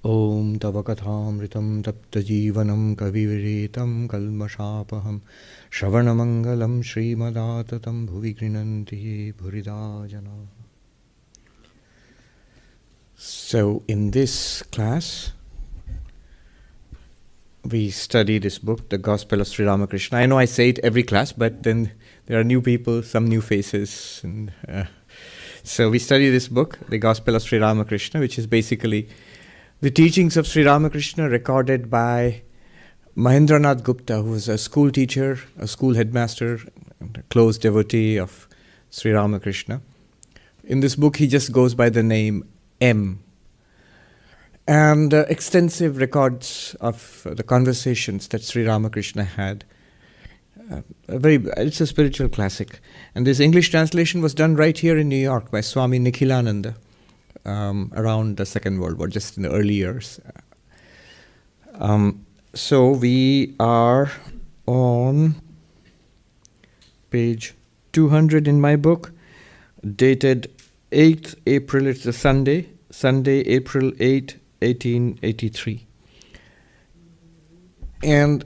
Om Tava Kathamritam Tapta Jivanam Kaviviretam Kalmashapaham Shravanamangalam Srimadatam Bhuvi Grinanti Bhurida Jana. So in this class, we study this book, the Gospel of Sri Ramakrishna. I know I say it every class, but then there are new people, some new faces. And so we study this book, the Gospel of Sri Ramakrishna, which is basically the teachings of Sri Ramakrishna recorded by Mahendranath Gupta, who was a school teacher, a school headmaster, and a close devotee of Sri Ramakrishna. In this book, he just goes by the name M. And extensive records of the conversations that Sri Ramakrishna had. It's a spiritual classic. And this English translation was done right here in New York by Swami Nikhilananda around the Second World War, just in the early years. So we are on page 200 in my book, dated 8th April, it's a Sunday, April 8, 1883. And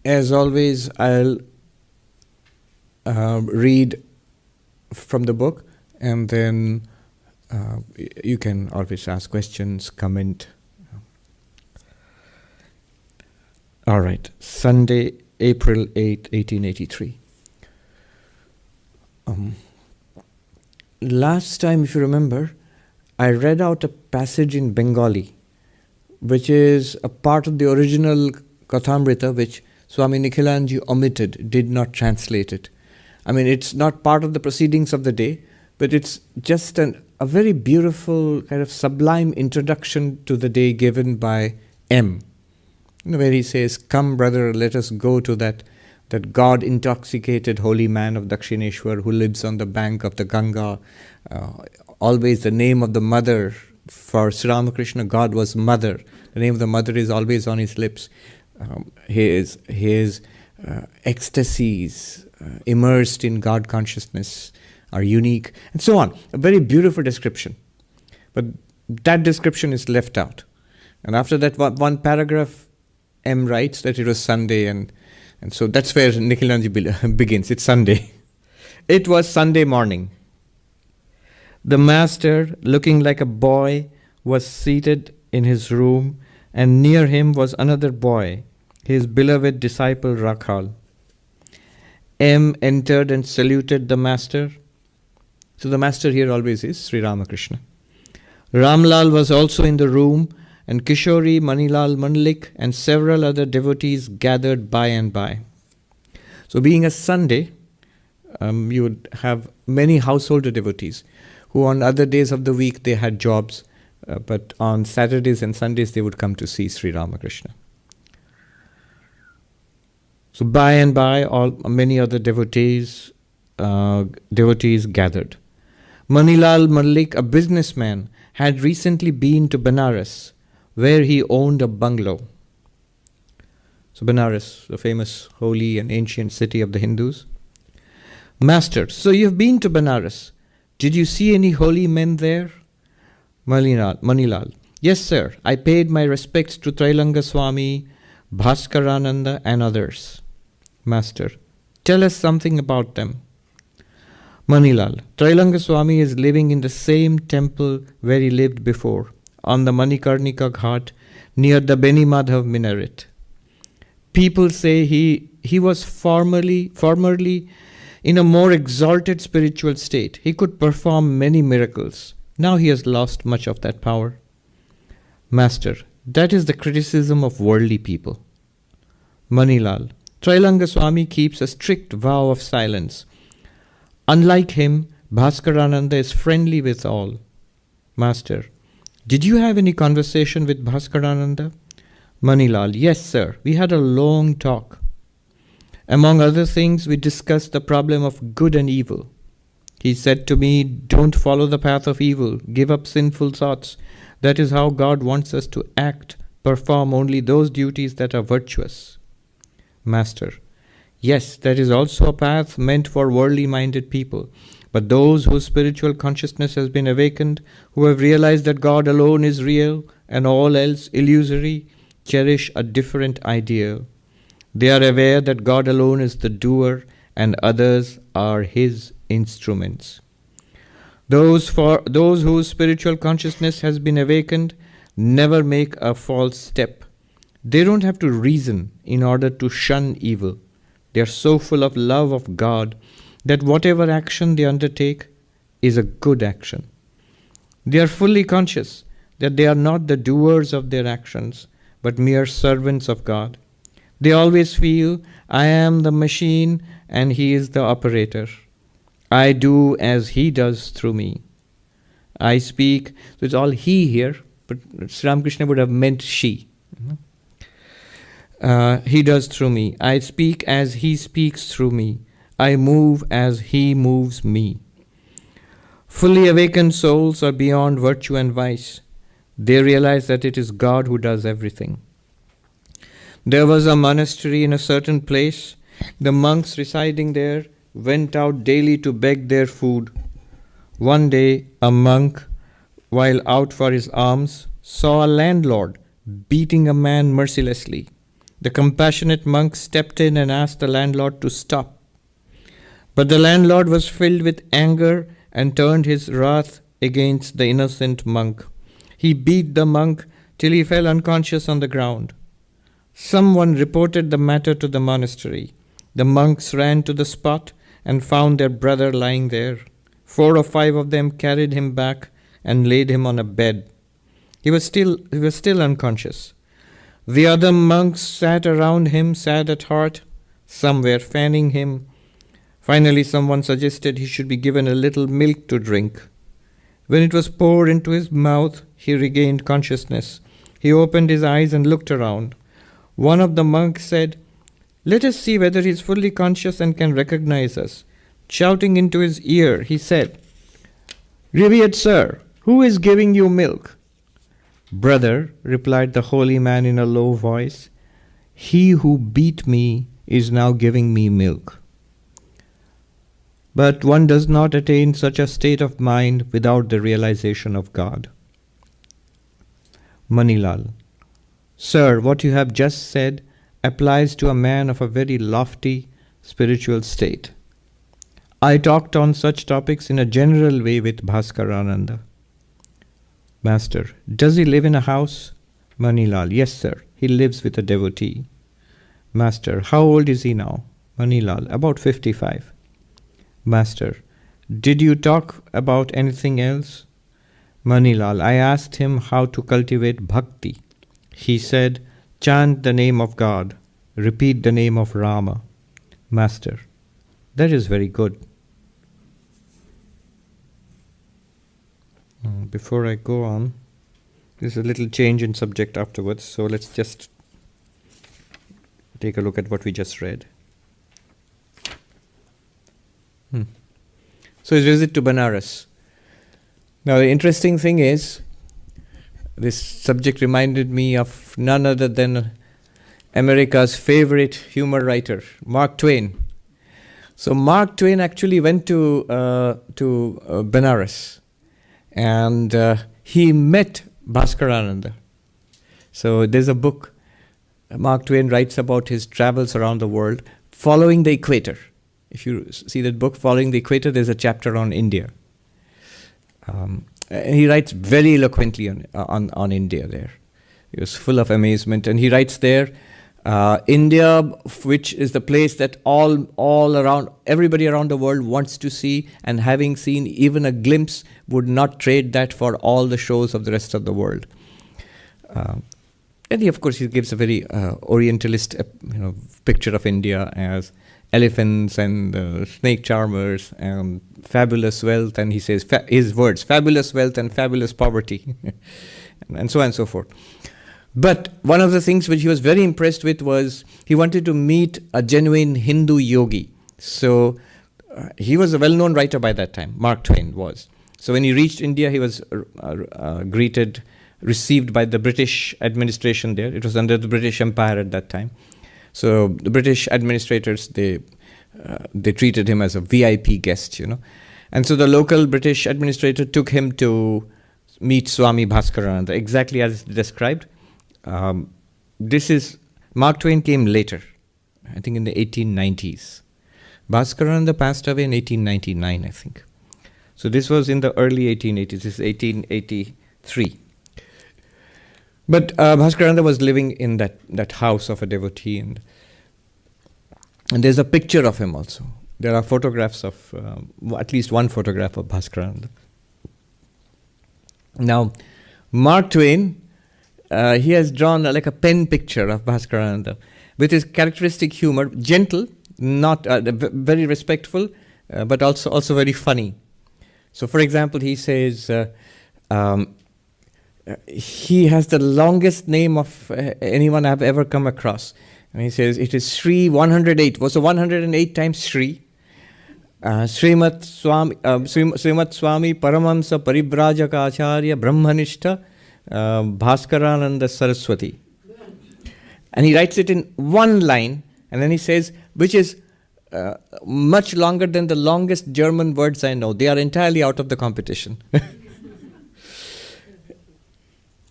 as always, I'll read from the book, and then you can always ask questions, comment. All right, Sunday, April 8, 1883. Last time, if you remember, I read out a passage in Bengali, which is a part of the original Kathamrita, which Swami Nikhilananda omitted, did not translate it. I mean, it's not part of the proceedings of the day, but it's just a very beautiful, kind of sublime introduction to the day given by M. Where he says, "Come, brother, let us go to that God-intoxicated holy man of Dakshineshwar who lives on the bank of the Ganga." Always the name of the mother. For Sri Ramakrishna, God was mother. The name of the mother is always on his lips. His ecstasies immersed in God consciousness are unique, and so on. A very beautiful description. But that description is left out. And after that one paragraph, M writes that it was Sunday, and so that's where Nikhilananda begins. It's Sunday. It was Sunday morning. The master, looking like a boy, was seated in his room, and near him was another boy, his beloved disciple Rakhal. M entered and saluted the master. So the master here always is Sri Ramakrishna. Ramlal was also in the room, and Kishori, Manilal Mandlik, and several other devotees gathered by and by. So being a Sunday, you would have many household devotees who on other days of the week they had jobs, but on Saturdays and Sundays they would come to see Sri Ramakrishna. So by and by, many other devotees gathered. Manilal Mandlik, a businessman, had recently been to Benares, where he owned a bungalow. So Benares, the famous holy and ancient city of the Hindus. Master, so you've been to Benares. Did you see any holy men there? Manilal, yes sir, I paid my respects to Trailanga Swami, Bhaskarananda and others. Master, tell us something about them. Manilal, Trailanga Swami is living in the same temple where he lived before, on the Manikarnika Ghat, near the Beni Madhav minaret. People say he was formerly in a more exalted spiritual state. He could perform many miracles. Now he has lost much of that power. Master, that is the criticism of worldly people. Manilal, Trailanga Swami keeps a strict vow of silence. Unlike him, Bhaskarananda is friendly with all. Master, did you have any conversation with Bhaskarananda? Manilal, yes sir, we had a long talk. Among other things, we discussed the problem of good and evil. He said to me, don't follow the path of evil, give up sinful thoughts. That is how God wants us to act, perform only those duties that are virtuous. Master, yes, that is also a path meant for worldly-minded people. But those whose spiritual consciousness has been awakened, who have realized that God alone is real and all else illusory, cherish a different ideal. They are aware that God alone is the doer and others are His instruments. Those whose spiritual consciousness has been awakened never make a false step. They don't have to reason in order to shun evil. They are so full of love of God that whatever action they undertake is a good action. They are fully conscious that they are not the doers of their actions, but mere servants of God. They always feel, I am the machine and He is the operator. I do as He does through me. I speak, so it's all He here, but Sri Ramakrishna would have meant she. He does through me. I speak as He speaks through me. I move as He moves me. Fully awakened souls are beyond virtue and vice. They realize that it is God who does everything. There was a monastery in a certain place. The monks residing there went out daily to beg their food. One day, a monk, while out for his alms, saw a landlord beating a man mercilessly. The compassionate monk stepped in and asked the landlord to stop. But the landlord was filled with anger and turned his wrath against the innocent monk. He beat the monk till he fell unconscious on the ground. Someone reported the matter to the monastery. The monks ran to the spot and found their brother lying there. 4 or 5 of them carried him back and laid him on a bed. He was still unconscious. The other monks sat around him, sad at heart. Some were fanning him. Finally, someone suggested he should be given a little milk to drink. When it was poured into his mouth, he regained consciousness. He opened his eyes and looked around. One of the monks said, "Let us see whether he is fully conscious and can recognize us." Shouting into his ear, he said, "Revered sir, who is giving you milk?" "Brother," replied the holy man in a low voice, "he who beat me is now giving me milk." But one does not attain such a state of mind without the realization of God. Manilal: Sir, what you have just said applies to a man of a very lofty spiritual state. I talked on such topics in a general way with Bhaskarananda. Master: Does he live in a house? Manilal: Yes, sir. He lives with a devotee. Master: How old is he now? Manilal: About 55. Master: Did you talk about anything else? Manilal: I asked him how to cultivate bhakti. He said, chant the name of God, repeat the name of Rama. Master: That is very good. Before I go on, there's a little change in subject afterwards, so let's just take a look at what we just read. So his visit to Benares. Now the interesting thing is, this subject reminded me of none other than America's favorite humor writer, Mark Twain. So Mark Twain actually went to Benares, and he met Bhaskarananda. So there's a book Mark Twain writes about his travels around the world, following the equator. If you see that book, Following the Equator, there's a chapter on India. He writes very eloquently on India there. He was full of amazement. And he writes there, India, which is the place that all around, everybody around the world wants to see, and having seen even a glimpse, would not trade that for all the shows of the rest of the world. And he, of course, he gives a very Orientalist picture of India as elephants and snake charmers and fabulous wealth, and he says his words, fabulous wealth and fabulous poverty, and so on and so forth. But one of the things which he was very impressed with was he wanted to meet a genuine Hindu yogi. So he was a well-known writer by that time, Mark Twain was. So when he reached India, he was received by the British administration there. It was under the British Empire at that time. So the British administrators, they treated him as a VIP guest, And so the local British administrator took him to meet Swami Bhaskarananda, exactly as described. This is, Mark Twain came later, I think in the 1890s. Bhaskarananda passed away in 1899, I think. So this was in the early 1880s, this is 1883. But Bhaskarananda was living in that house of a devotee, and there's a picture of him also. There are photographs of, at least one photograph of Bhaskarananda. Now, Mark Twain, he has drawn like a pen picture of Bhaskarananda with his characteristic humor, gentle, not very respectful, but also very funny. So, for example, he says he has the longest name of anyone I've ever come across. And he says it is Sri 108. Was 108 times Sri? Srimat Swami Paramamsa Parivrajaka Acharya Brahmanishta Bhaskarananda Saraswati. And he writes it in one line, and then he says, which is much longer than the longest German words I know. They are entirely out of the competition.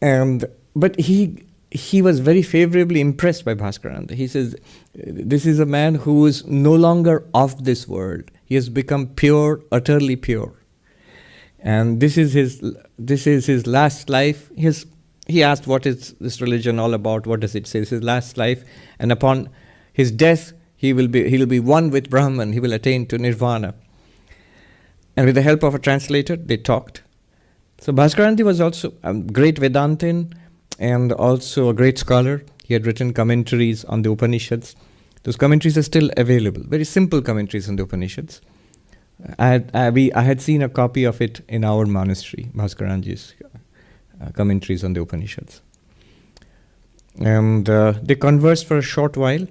But he was very favorably impressed by Bhaskarananda. He says, this is a man who is no longer of this world. He has become pure, utterly pure. And this is his last life. He asked, what is this religion all about? What does it say? It's his last life. And upon his death, he'll be one with Brahman. He will attain to nirvana. And with the help of a translator, they talked. So Bhaskarananda was also a great Vedantin and also a great scholar. He had written commentaries on the Upanishads. Those commentaries are still available. Very simple commentaries on the Upanishads. I had seen a copy of it in our monastery, Bhaskarananda's commentaries on the Upanishads. And they conversed for a short while.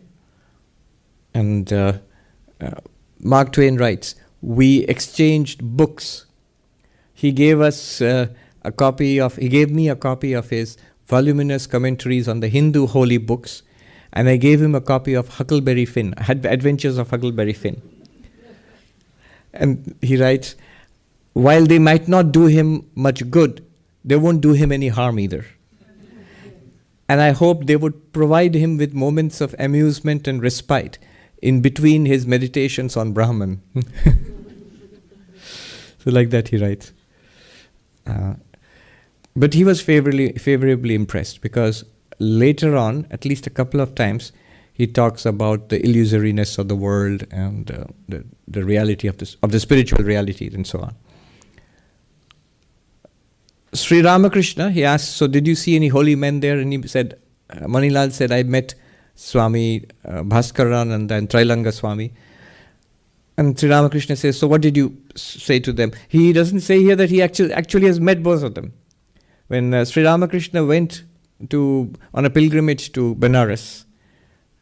And Mark Twain writes, we exchanged books. He gave us he gave me a copy of his voluminous commentaries on the Hindu holy books, and I gave him a copy of Huckleberry Finn, Adventures of Huckleberry Finn. And he writes, while they might not do him much good, they won't do him any harm either. And I hope they would provide him with moments of amusement and respite in between his meditations on Brahman. So like that he writes. But he was favorably impressed, because later on, at least a couple of times, he talks about the illusoriness of the world and the reality of the spiritual realities and so on. Sri Ramakrishna, he asked, so did you see any holy men there? And he said, Manilal said, I met Swami Bhaskarananda and Trailanga Swami. And Sri Ramakrishna says, so what did you say to them? He doesn't say here that he actually has met both of them. When Sri Ramakrishna went on a pilgrimage to Benares,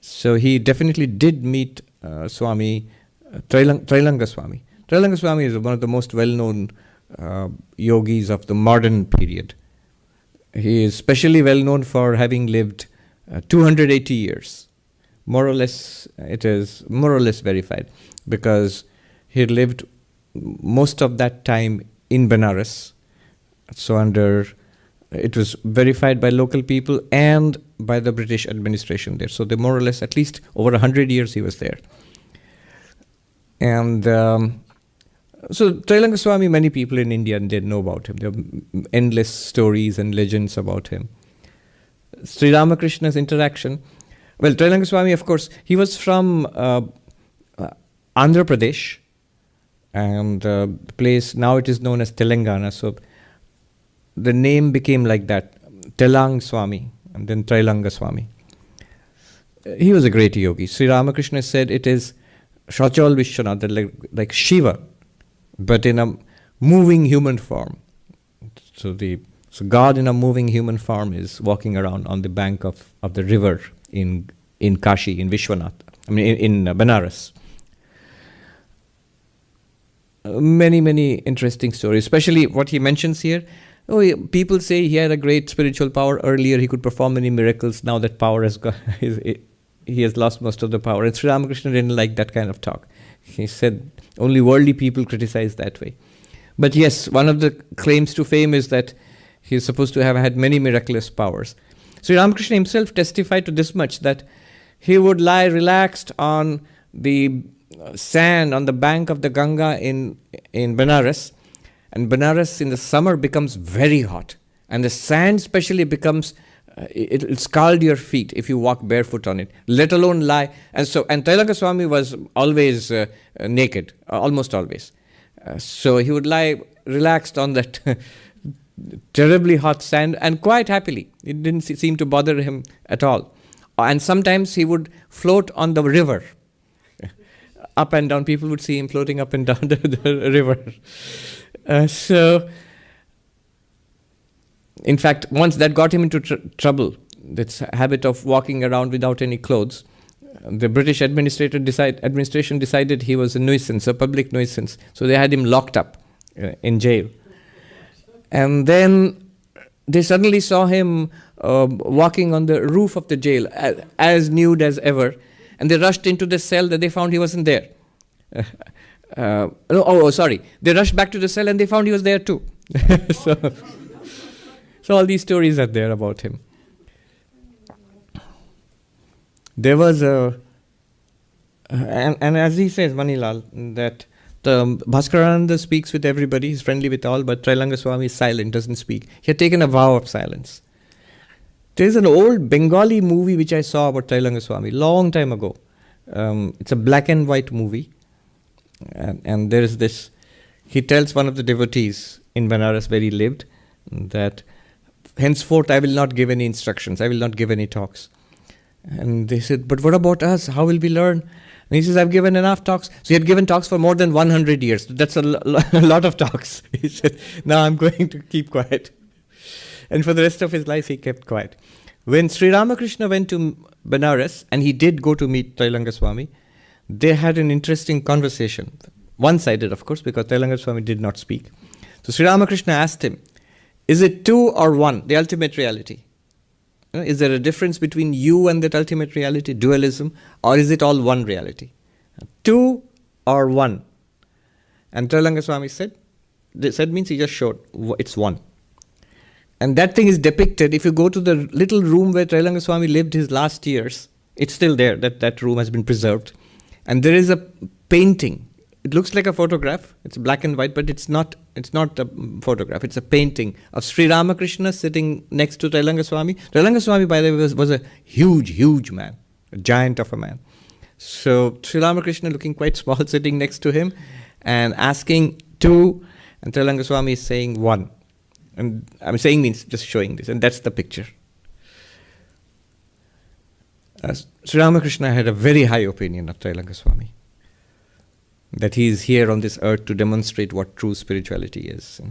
so he definitely did meet Swami Trailanga Swami. Trailanga Swami is one of the most well-known yogis of the modern period. He is especially well known for having lived 280 years. More or less, it is more or less verified, because he lived most of that time in Benares. So it was verified by local people and by the British administration there. So they more or less, at least over 100 years he was there. And so Trailanga Swami, many people in India did know about him. There are endless stories and legends about him. Sri Ramakrishna's interaction. Well, Trailanga Swami, of course, he was from Andhra Pradesh, and the place, now it is known as Telangana. So the name became like that, Telang Swami, and then Trailanga Swami. He was a great yogi. Sri Ramakrishna said it is Shachal Vishwanath, like Shiva, but in a moving human form. So God in a moving human form is walking around on the bank of the river in Kashi, in Vishwanath, in Benares. Many interesting stories, especially what he mentions here. People say he had a great spiritual power earlier. He could perform many miracles. Now that power has gone, he has lost most of the power. And Sri Ramakrishna didn't like that kind of talk. He said only worldly people criticize that way. But yes, one of the claims to fame is that He is supposed to have had many miraculous powers. Sri Ramakrishna himself testified to this much, that he would lie relaxed on the sand on the bank of the Ganga in Benares, and Benares in the summer becomes very hot, and the sand especially becomes it'll scald your feet if you walk barefoot on it, let alone lie. And Trailanga Swami was always naked, almost always. So he would lie relaxed on that terribly hot sand and quite happily. It didn't seem to bother him at all. And sometimes he would float on the river, up and down. People would see him floating up and down the river. In fact, once that got him into trouble, this habit of walking around without any clothes. The British administration decided he was a nuisance, a public nuisance. So they had him locked up in jail. And then they suddenly saw him walking on the roof of the jail, as nude as ever. And they rushed into the cell, that they found he wasn't there. They rushed back to the cell and they found he was there too. So all these stories are there about him. There was and as he says, Manilal, that the Bhaskarananda speaks with everybody, he's friendly with all, but Trailanga Swami is silent, doesn't speak. He had taken a vow of silence. There's an old Bengali movie which I saw about Trailanga Swami long time ago. It's a black and white movie. And there is this, he tells one of the devotees in Benares where he lived that henceforth I will not give any instructions, I will not give any talks. And they said, but what about us? How will we learn? And he says, I've given enough talks. So he had given talks for more than 100 years. That's a lot of talks. He said, now I'm going to keep quiet. And for the rest of his life, he kept quiet. When Sri Ramakrishna went to Benares, and he did go to meet Trailanga Swami, they had an interesting conversation. One-sided, of course, because Trailanga Swami did not speak. So Sri Ramakrishna asked him, is it two or one, the ultimate reality? Is there a difference between you and that ultimate reality, dualism, or is it all one reality? Two or one? And Trailanga Swami said means he just showed, it's one. And that thing is depicted, if you go to the little room where Trailanga Swami lived his last years, it's still there, that room has been preserved. And there is a painting. It looks like a photograph. It's black and white, but it's not a photograph. It's a painting of Sri Ramakrishna sitting next to Trailanga Swami. Trailanga Swami, by the way, was a huge man, a giant of a man. So Sri Ramakrishna looking quite small, sitting next to him and asking two, and Trailanga Swami is saying one. And I'm saying means just showing this, and that's the picture. Sri Ramakrishna had a very high opinion of Trailanga Swami, that he is here on this earth to demonstrate what true spirituality is.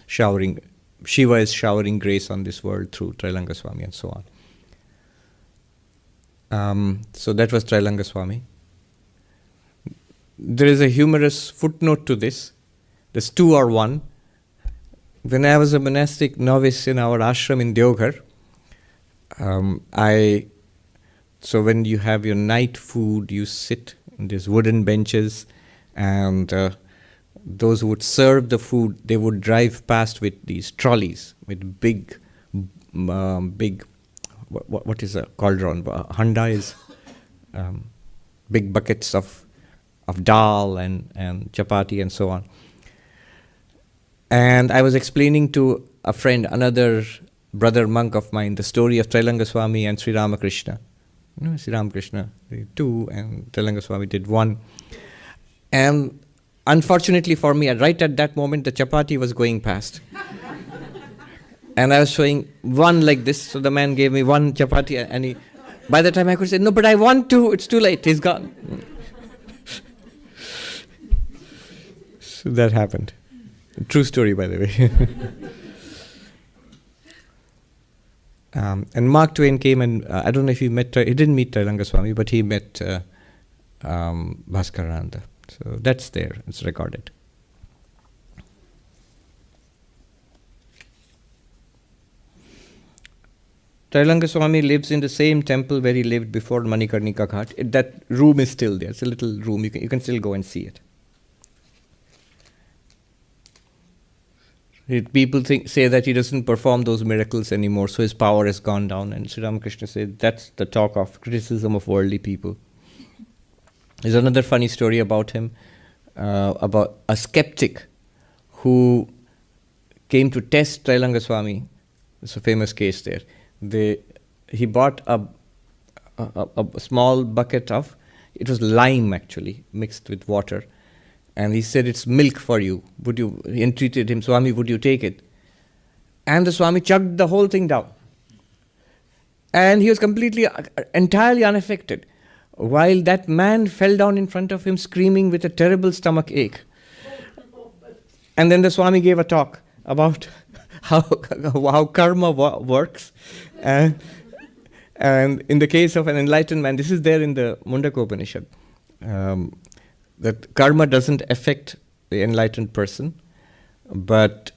Shiva is showering grace on this world through Trailanga Swami and so on. So that was Trailanga Swami. There is a humorous footnote to this. There's two or one. When I was a monastic novice in our ashram in Deoghar, so when you have your night food, you sit in these wooden benches, and those who would serve the food, they would drive past with these trolleys with big, what is a cauldron? Handa is big buckets of dal and chapati and so on. And I was explaining to a friend, another brother monk of mine, the story of Trailanga Swami and Sri Ramakrishna. Sri Ramakrishna did two, and Trailanga Swami did one. And unfortunately for me, right at that moment, the chapati was going past. And I was showing one like this, so the man gave me one chapati, and by the time I could say, no, but I want two, it's too late, he's gone. So that happened. True story, by the way. And Mark Twain came, and I don't know if he didn't meet Trailanga Swami, but he met Bhaskarananda. So that's there, it's recorded. Trailanga Swami lives in the same temple where he lived before Manikarnika Ghat. That room is still there. It's a little room, you can still go and see it. People say that he doesn't perform those miracles anymore, so his power has gone down. And Sri Ramakrishna said that's the talk of criticism of worldly people. There's another funny story about him, about a skeptic who came to test Trailanga Swami. It's a famous case there. He bought a small bucket of, it was lime actually, mixed with water. And he said, it's milk for you. He entreated him, Swami, would you take it? And the Swami chugged the whole thing down. And he was entirely unaffected. While that man fell down in front of him screaming with a terrible stomach ache. And then the Swami gave a talk about how karma works. And in the case of an enlightened man, this is there in the Mundaka Upanishad, that karma doesn't affect the enlightened person, but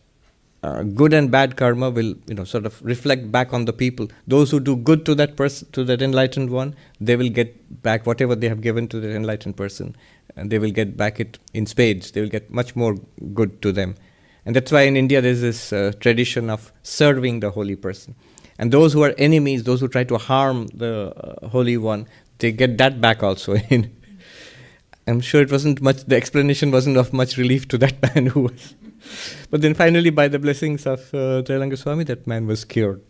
good and bad karma will, sort of reflect back on the people. Those who do good to that person, to that enlightened one, they will get back whatever they have given to the enlightened person, and they will get back it in spades. They will get much more good to them. And that's why in India there's this tradition of serving the holy person. And those who are enemies, those who try to harm the Holy One, they get that back also. I'm sure the explanation wasn't of much relief to that man who was. But then finally, by the blessings of Trailanga Swami, that man was cured.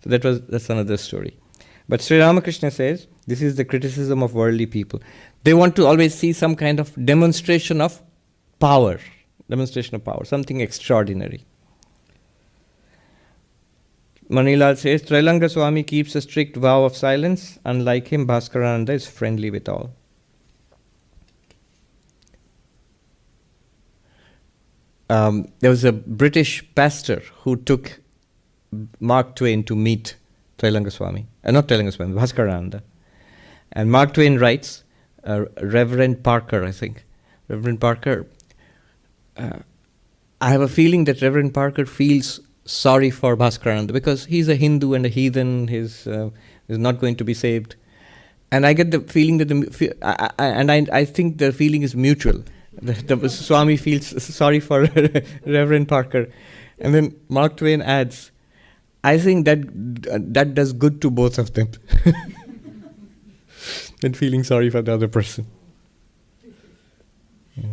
So that's another story. But Sri Ramakrishna says, this is the criticism of worldly people. They want to always see some kind of demonstration of power, something extraordinary. Manilal says, Trailanga Swami keeps a strict vow of silence. Unlike him, Bhaskarananda is friendly with all. There was a British pastor who took Mark Twain to meet Trailanga Swami. Not Trailanga Swami, Bhaskarananda. And Mark Twain writes, Reverend Parker, I think. Reverend Parker, I have a feeling that Reverend Parker feels sorry for Bhaskarananda because he's a Hindu and a heathen, he's not going to be saved. And I get the feeling that I think the feeling is mutual. The Swami feels sorry for Reverend Parker. And then Mark Twain adds, I think that does good to both of them. Than feeling sorry for the other person. Yeah.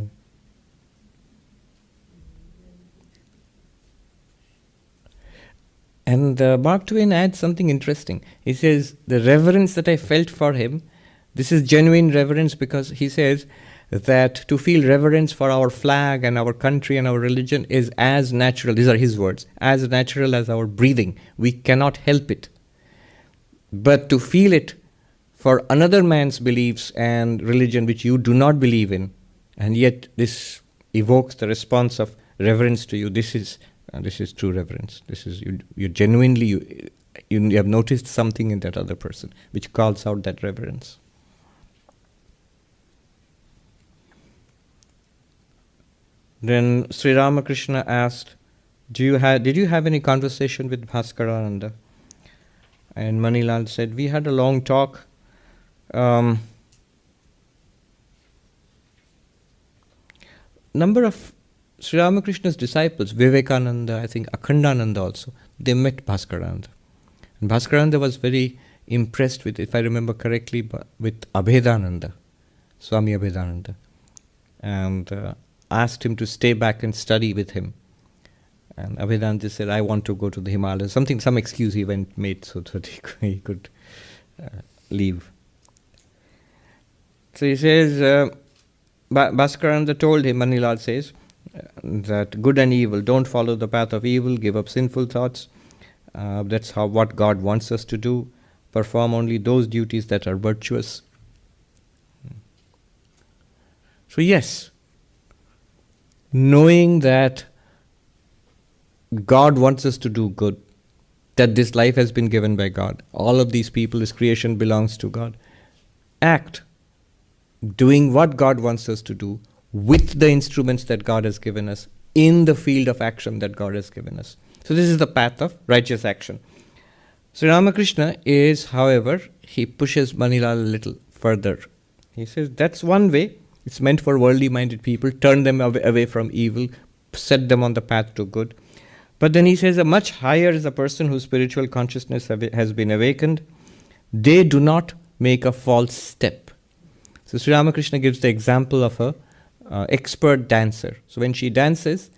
And Mark Twain adds something interesting. He says, the reverence that I felt for him, this is genuine reverence, because he says that to feel reverence for our flag and our country and our religion is as natural, these are his words, as natural as our breathing. We cannot help it. But to feel it for another man's beliefs and religion which you do not believe in, and yet this evokes the response of reverence to you, this is true reverence. This is you genuinely you have noticed something in that other person which calls out that reverence. Then Sri Ramakrishna asked, did you have any conversation with Bhaskarananda? And Manilal said, we had a long talk. Number of Sri Ramakrishna's disciples, Vivekananda, I think Akhandananda also, they met Bhaskarananda. And Bhaskarananda was very impressed with, if I remember correctly, with Abhedananda, Swami Abhedananda, and asked him to stay back and study with him. And Abhedananda said, I want to go to the Himalayas. Some excuse he made so that he could leave. So he says, Bhaskarananda told him, Manilal says, that good and evil, don't follow the path of evil, give up sinful thoughts. That's what God wants us to do. Perform only those duties that are virtuous. So yes, knowing that God wants us to do good, that this life has been given by God, all of these people, this creation belongs to God. Act, doing what God wants us to do with the instruments that God has given us in the field of action that God has given us. So this is the path of righteous action. Sri Ramakrishna is, however, he pushes Manilal a little further. He says that's one way. It's meant for worldly minded people, turn them away from evil, set them on the path to good. But then he says, a much higher is a person whose spiritual consciousness has been awakened. They do not make a false step. So Sri Ramakrishna gives the example of a expert dancer. So when she dances,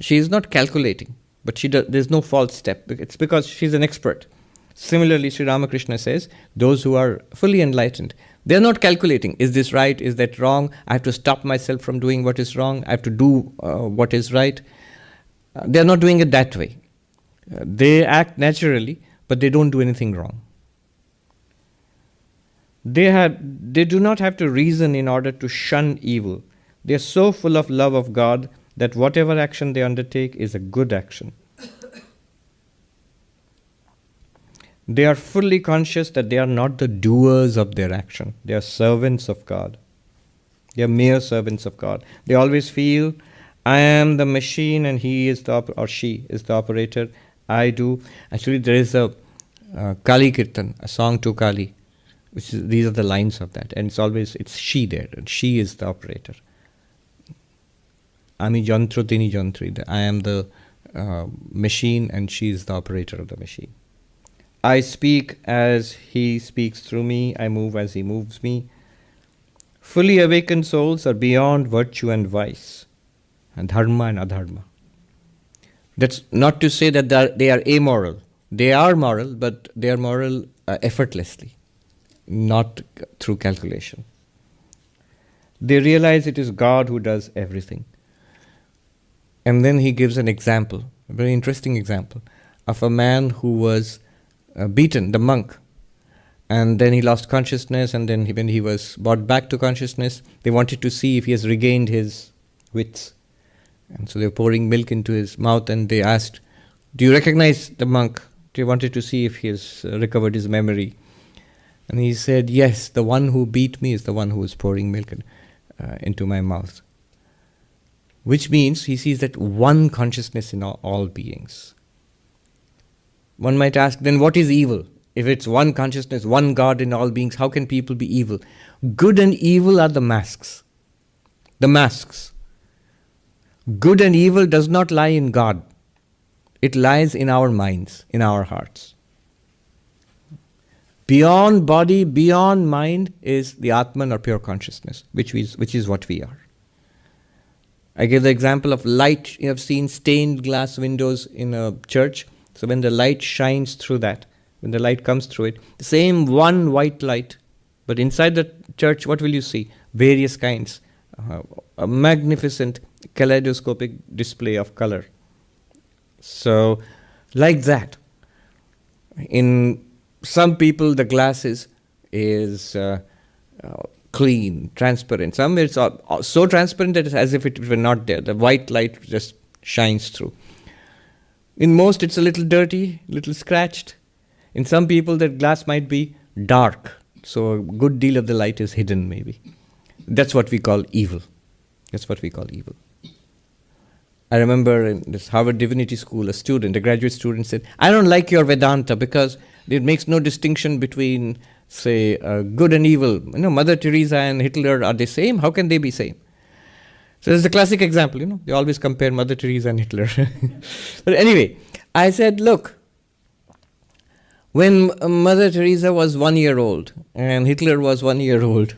she is not calculating, but there's no false step. It's because she's an expert. Similarly, Sri Ramakrishna says, those who are fully enlightened, they're not calculating, is this right, is that wrong, I have to stop myself from doing what is wrong, I have to do what is right. They're not doing it that way. They act naturally, but they don't do anything wrong. They do not have to reason in order to shun evil. They are so full of love of God that whatever action they undertake is a good action. They are fully conscious that they are not the doers of their action. They are servants of God. They are mere servants of God. They always feel, I am the machine and he is or she is the operator. I do. Actually, there is a Kali Kirtan, a song to Kali. These are the lines of that. And it's she there. And she is the operator. Ami jantro tini jantri. I am the machine and she is the operator of the machine. I speak as he speaks through me. I move as he moves me. Fully awakened souls are beyond virtue and vice, and dharma and adharma. That's not to say that they are amoral. They are moral, but they are moral effortlessly, not through calculation. They realize it is God who does everything. And then he gives an example, a very interesting example, of a man who was beaten, the monk, and then he lost consciousness, and then when he was brought back to consciousness, they wanted to see if he has regained his wits. And so they were pouring milk into his mouth, and they asked, do you recognize the monk? They wanted to see if he has recovered his memory. And he said, yes, the one who beat me is the one who was pouring milk into my mouth. Which means he sees that one consciousness in all beings. One might ask, then what is evil? If it's one consciousness, one God in all beings, how can people be evil? Good and evil are the masks. The masks. Good and evil does not lie in God. It lies in our minds, in our hearts. Beyond body, beyond mind is the Atman or pure consciousness, which is what we are. I give the example of light. You have seen stained glass windows in a church. So when the light shines through that, when the light comes through it, the same one white light, but inside the church, what will you see? Various kinds. A magnificent kaleidoscopic display of color. So, like that. In some people, the glass is clean, transparent. Some it's so transparent that it's as if it were not there. The white light just shines through. In most, it's a little dirty, little scratched. In some people, that glass might be dark. So a good deal of the light is hidden, maybe. That's what we call evil. That's what we call evil. I remember in this Harvard Divinity School, a graduate student said, I don't like your Vedanta because it makes no distinction between, say, good and evil. Mother Teresa and Hitler, are they same? How can they be same? So this is the classic example, they always compare Mother Teresa and Hitler. But anyway, I said, look, when Mother Teresa was 1 year old and Hitler was 1 year old,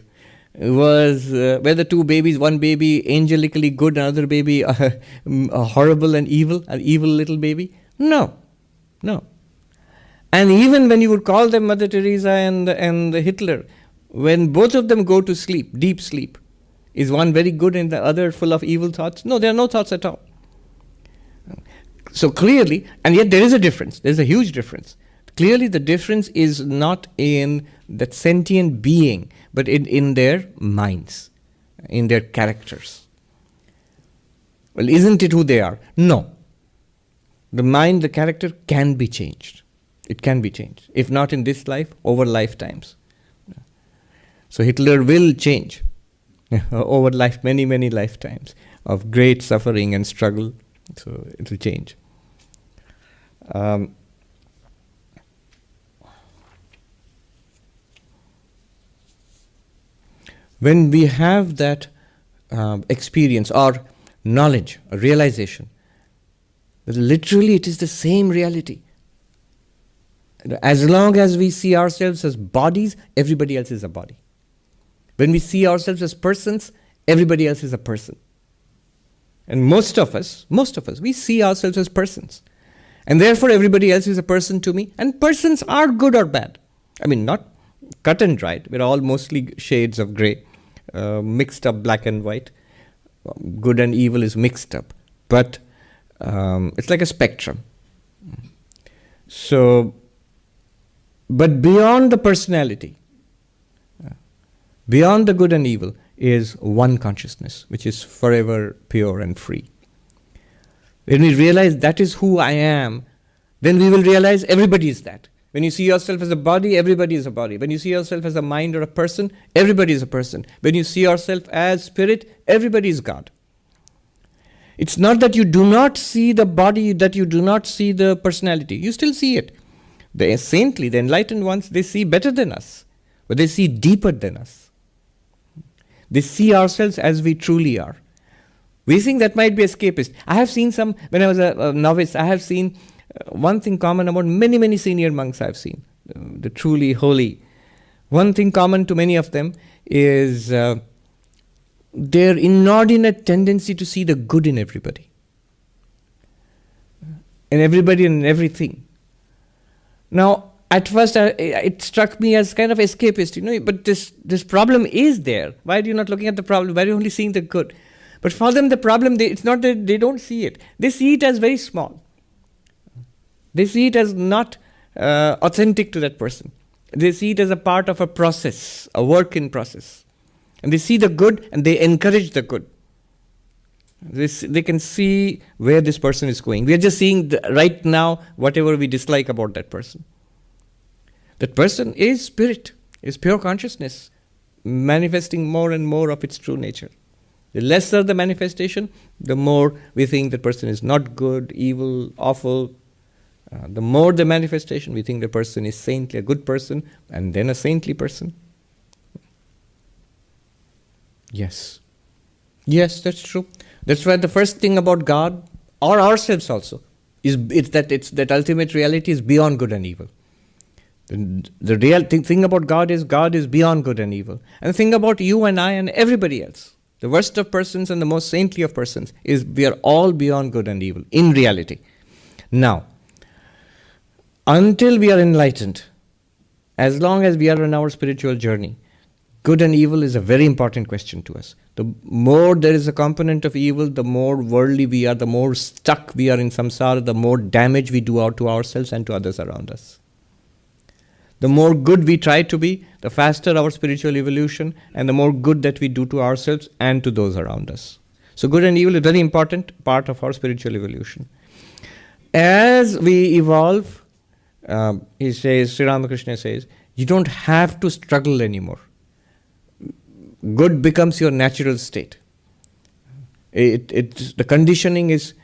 were the two babies, one baby angelically good, another baby horrible and evil, an evil little baby? No. And even when you would call them Mother Teresa and Hitler, when both of them go to sleep, deep sleep, is one very good and the other full of evil thoughts? No, there are no thoughts at all. So clearly, and yet there is a difference. There's a huge difference. Clearly the difference is not in that sentient being, but in their minds, in their characters. Well, isn't it who they are? No. The mind, the character can be changed. It can be changed. If not in this life, over lifetimes. So Hitler will change. Over many lifetimes of great suffering and struggle, so it will change. When we have that experience or knowledge, or realization, But literally, it is the same reality. As long as we see ourselves as bodies, everybody else is a body. When we see ourselves as persons, everybody else is a person. And most of us, we see ourselves as persons. And therefore, everybody else is a person to me. And persons are good or bad. I mean, not cut and dried. We're all mostly shades of grey, mixed up black and white. Good and evil is mixed up. But it's like a spectrum. So, but beyond the personality, beyond the good and evil, is one consciousness, which is forever pure and free. When we realize that is who I am, then we will realize everybody is that. When you see yourself as a body, everybody is a body. When you see yourself as a mind or a person, everybody is a person. When you see yourself as spirit, everybody is God. It's not that you do not see the body, that you do not see the personality. You still see it. The saintly, the enlightened ones, they see better than us, but they see deeper than us. They see ourselves as we truly are. We think that might be escapist. I have seen some, when I was a novice, I have seen one thing common about many, many senior monks I have seen, the truly holy. One thing common to many of them is their inordinate tendency to see the good in everybody. In everybody and in everything. Now, at first, it struck me as kind of escapist, but this problem is there. Why are you not looking at the problem? Why are you only seeing the good? But for them, the problem, it's not that they don't see it. They see it as very small. They see it as not authentic to that person. They see it as a part of a process, a work in process. And they see the good and they encourage the good. They can see where this person is going. We are just seeing right now whatever we dislike about that person. That person is spirit, is pure consciousness, manifesting more and more of its true nature. The lesser the manifestation, the more we think the person is not good, evil, awful. The more the manifestation, we think the person is saintly, a good person, and then a saintly person. Yes. Yes, that's true. That's why the first thing about God, or ourselves also, is that ultimate reality is beyond good and evil. The real thing about God is beyond good and evil. And the thing about you and I and everybody else, the worst of persons and the most saintly of persons, is we are all beyond good and evil, in reality. Now, until we are enlightened, as long as we are on our spiritual journey, good and evil is a very important question to us. The more there is a component of evil, the more worldly we are, the more stuck we are in samsara, the more damage we do out to ourselves and to others around us. The more good we try to be, the faster our spiritual evolution, and the more good that we do to ourselves and to those around us. So good and evil is a very important part of our spiritual evolution. As we evolve, he says, Sri Ramakrishna says, you don't have to struggle anymore. Good becomes your natural state. The conditioning is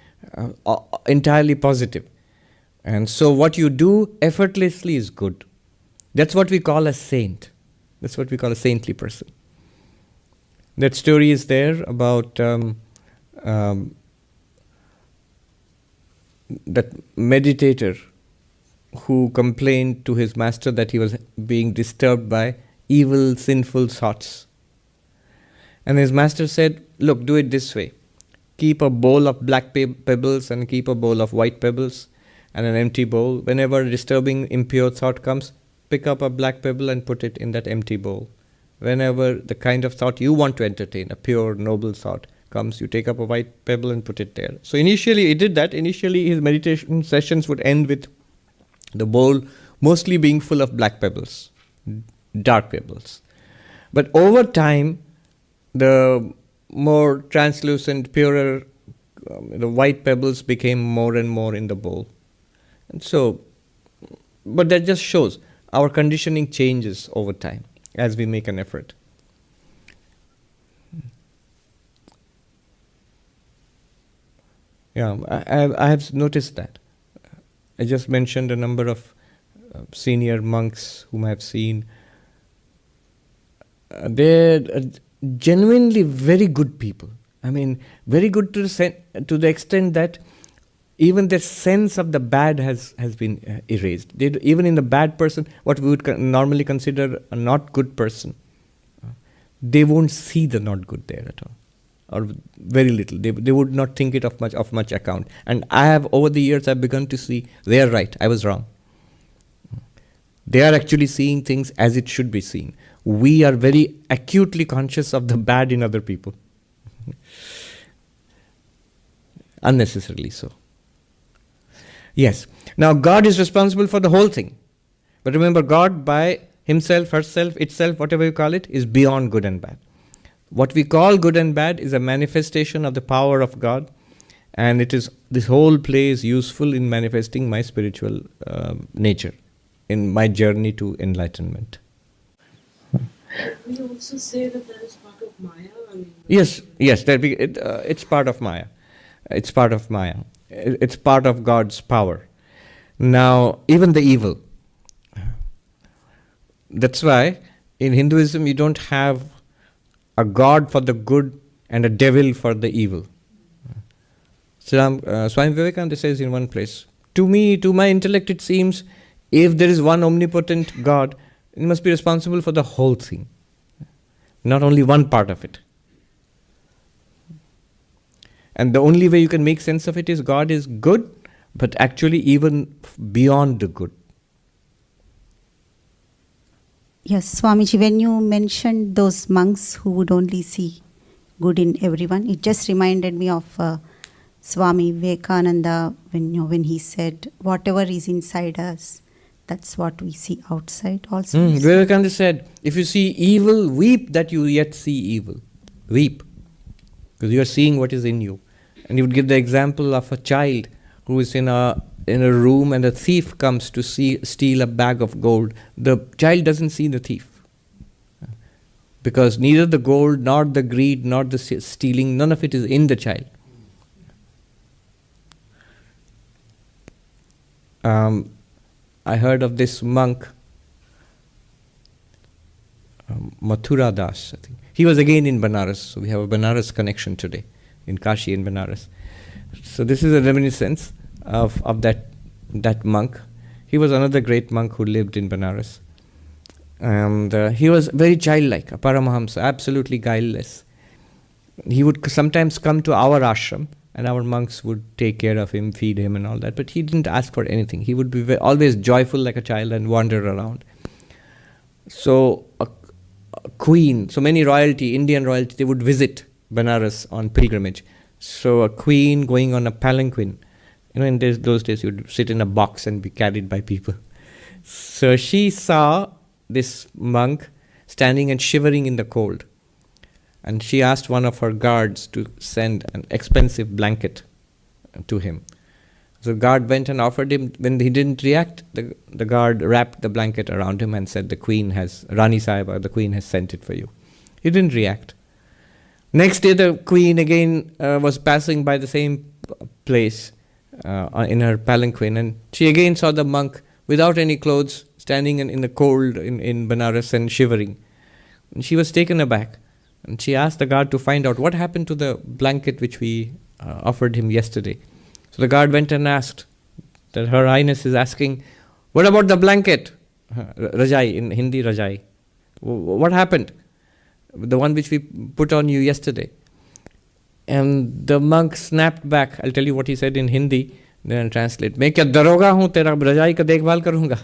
entirely positive. And so what you do effortlessly is good. That's what we call a saint. That's what we call a saintly person. That story is there about that meditator who complained to his master that he was being disturbed by evil, sinful thoughts. And his master said, look, do it this way. Keep a bowl of black pebbles and keep a bowl of white pebbles and an empty bowl. Whenever a disturbing, impure thought comes, pick up a black pebble and put it in that empty bowl. Whenever the kind of thought you want to entertain, a pure, noble thought comes, you take up a white pebble and put it there. So initially he did that. Initially his meditation sessions would end with the bowl mostly being full of black pebbles, dark pebbles. But over time, the more translucent, purer, the white pebbles became more and more in the bowl. And so, but that just shows our conditioning changes over time as we make an effort. Yeah, I have noticed that. I just mentioned a number of senior monks whom I have seen. They're genuinely very good people. I mean, very good to the extent that even their sense of the bad has been erased. Even in the bad person, what we would normally consider a not good person, they won't see the not good there at all, or very little. They would not think it of much account. And I have, over the years, I've begun to see they are right, I was wrong. They are actually seeing things as it should be seen. We are very acutely conscious of the bad in other people. Unnecessarily so. Yes. Now God is responsible for the whole thing. But remember, God by himself, herself, itself, whatever you call it, is beyond good and bad. What we call good and bad is a manifestation of the power of God, and this whole play is useful in manifesting my spiritual nature, in my journey to enlightenment. We also say that is part of Maya. Yes, it's part of Maya. It's part of Maya. It's part of God's power. Now, even the evil. That's why in Hinduism you don't have a God for the good and a devil for the evil. Swami Vivekananda says in one place, to my intellect it seems, if there is one omnipotent God, he must be responsible for the whole thing, not only one part of it. And the only way you can make sense of it is God is good, but actually even beyond the good. Yes, Swamiji, when you mentioned those monks who would only see good in everyone, it just reminded me of Swami Vivekananda when he said, whatever is inside us, that's what we see outside also. Vivekananda said, if you see evil, weep that you yet see evil. Weep. Because you are seeing what is in you. And he would give the example of a child who is in a room and a thief comes to steal a bag of gold. The child doesn't see the thief. Because neither the gold, nor the greed, nor the stealing, none of it is in the child. I heard of this monk, Mathura Das, I think. He was again in Banaras, so we have a Banaras connection today, in Kashi and Banaras. So this is a reminiscence of that monk. He was another great monk who lived in Banaras. And he was very childlike, a Paramahamsa, absolutely guileless. He would sometimes come to our ashram, and our monks would take care of him, feed him and all that. But he didn't ask for anything. He would be always joyful like a child and wander around. So a queen, so many royalty, Indian royalty, they would visit Banaras on pilgrimage. So a queen going on a palanquin, in those days you would sit in a box and be carried by people. So she saw this monk standing and shivering in the cold. And she asked one of her guards to send an expensive blanket to him. So the guard went and offered him. When he didn't react, the guard wrapped the blanket around him and said, the queen has, Rani Sahiba, the queen has sent it for you. He didn't react. Next day the queen again was passing by the same place in her palanquin, and she again saw the monk without any clothes standing in the cold in Banaras and shivering. And she was taken aback. And she asked the guard to find out what happened to the blanket which we offered him yesterday. So the guard went and asked, that Her Highness is asking, what about the blanket? Rajai, in Hindi, Rajai. What happened? The one which we put on you yesterday. And the monk snapped back. I'll tell you what he said in Hindi, then I'll translate. मैं क्या दरोगा हूँ तेरा रजाई का देखभाल करूँगा?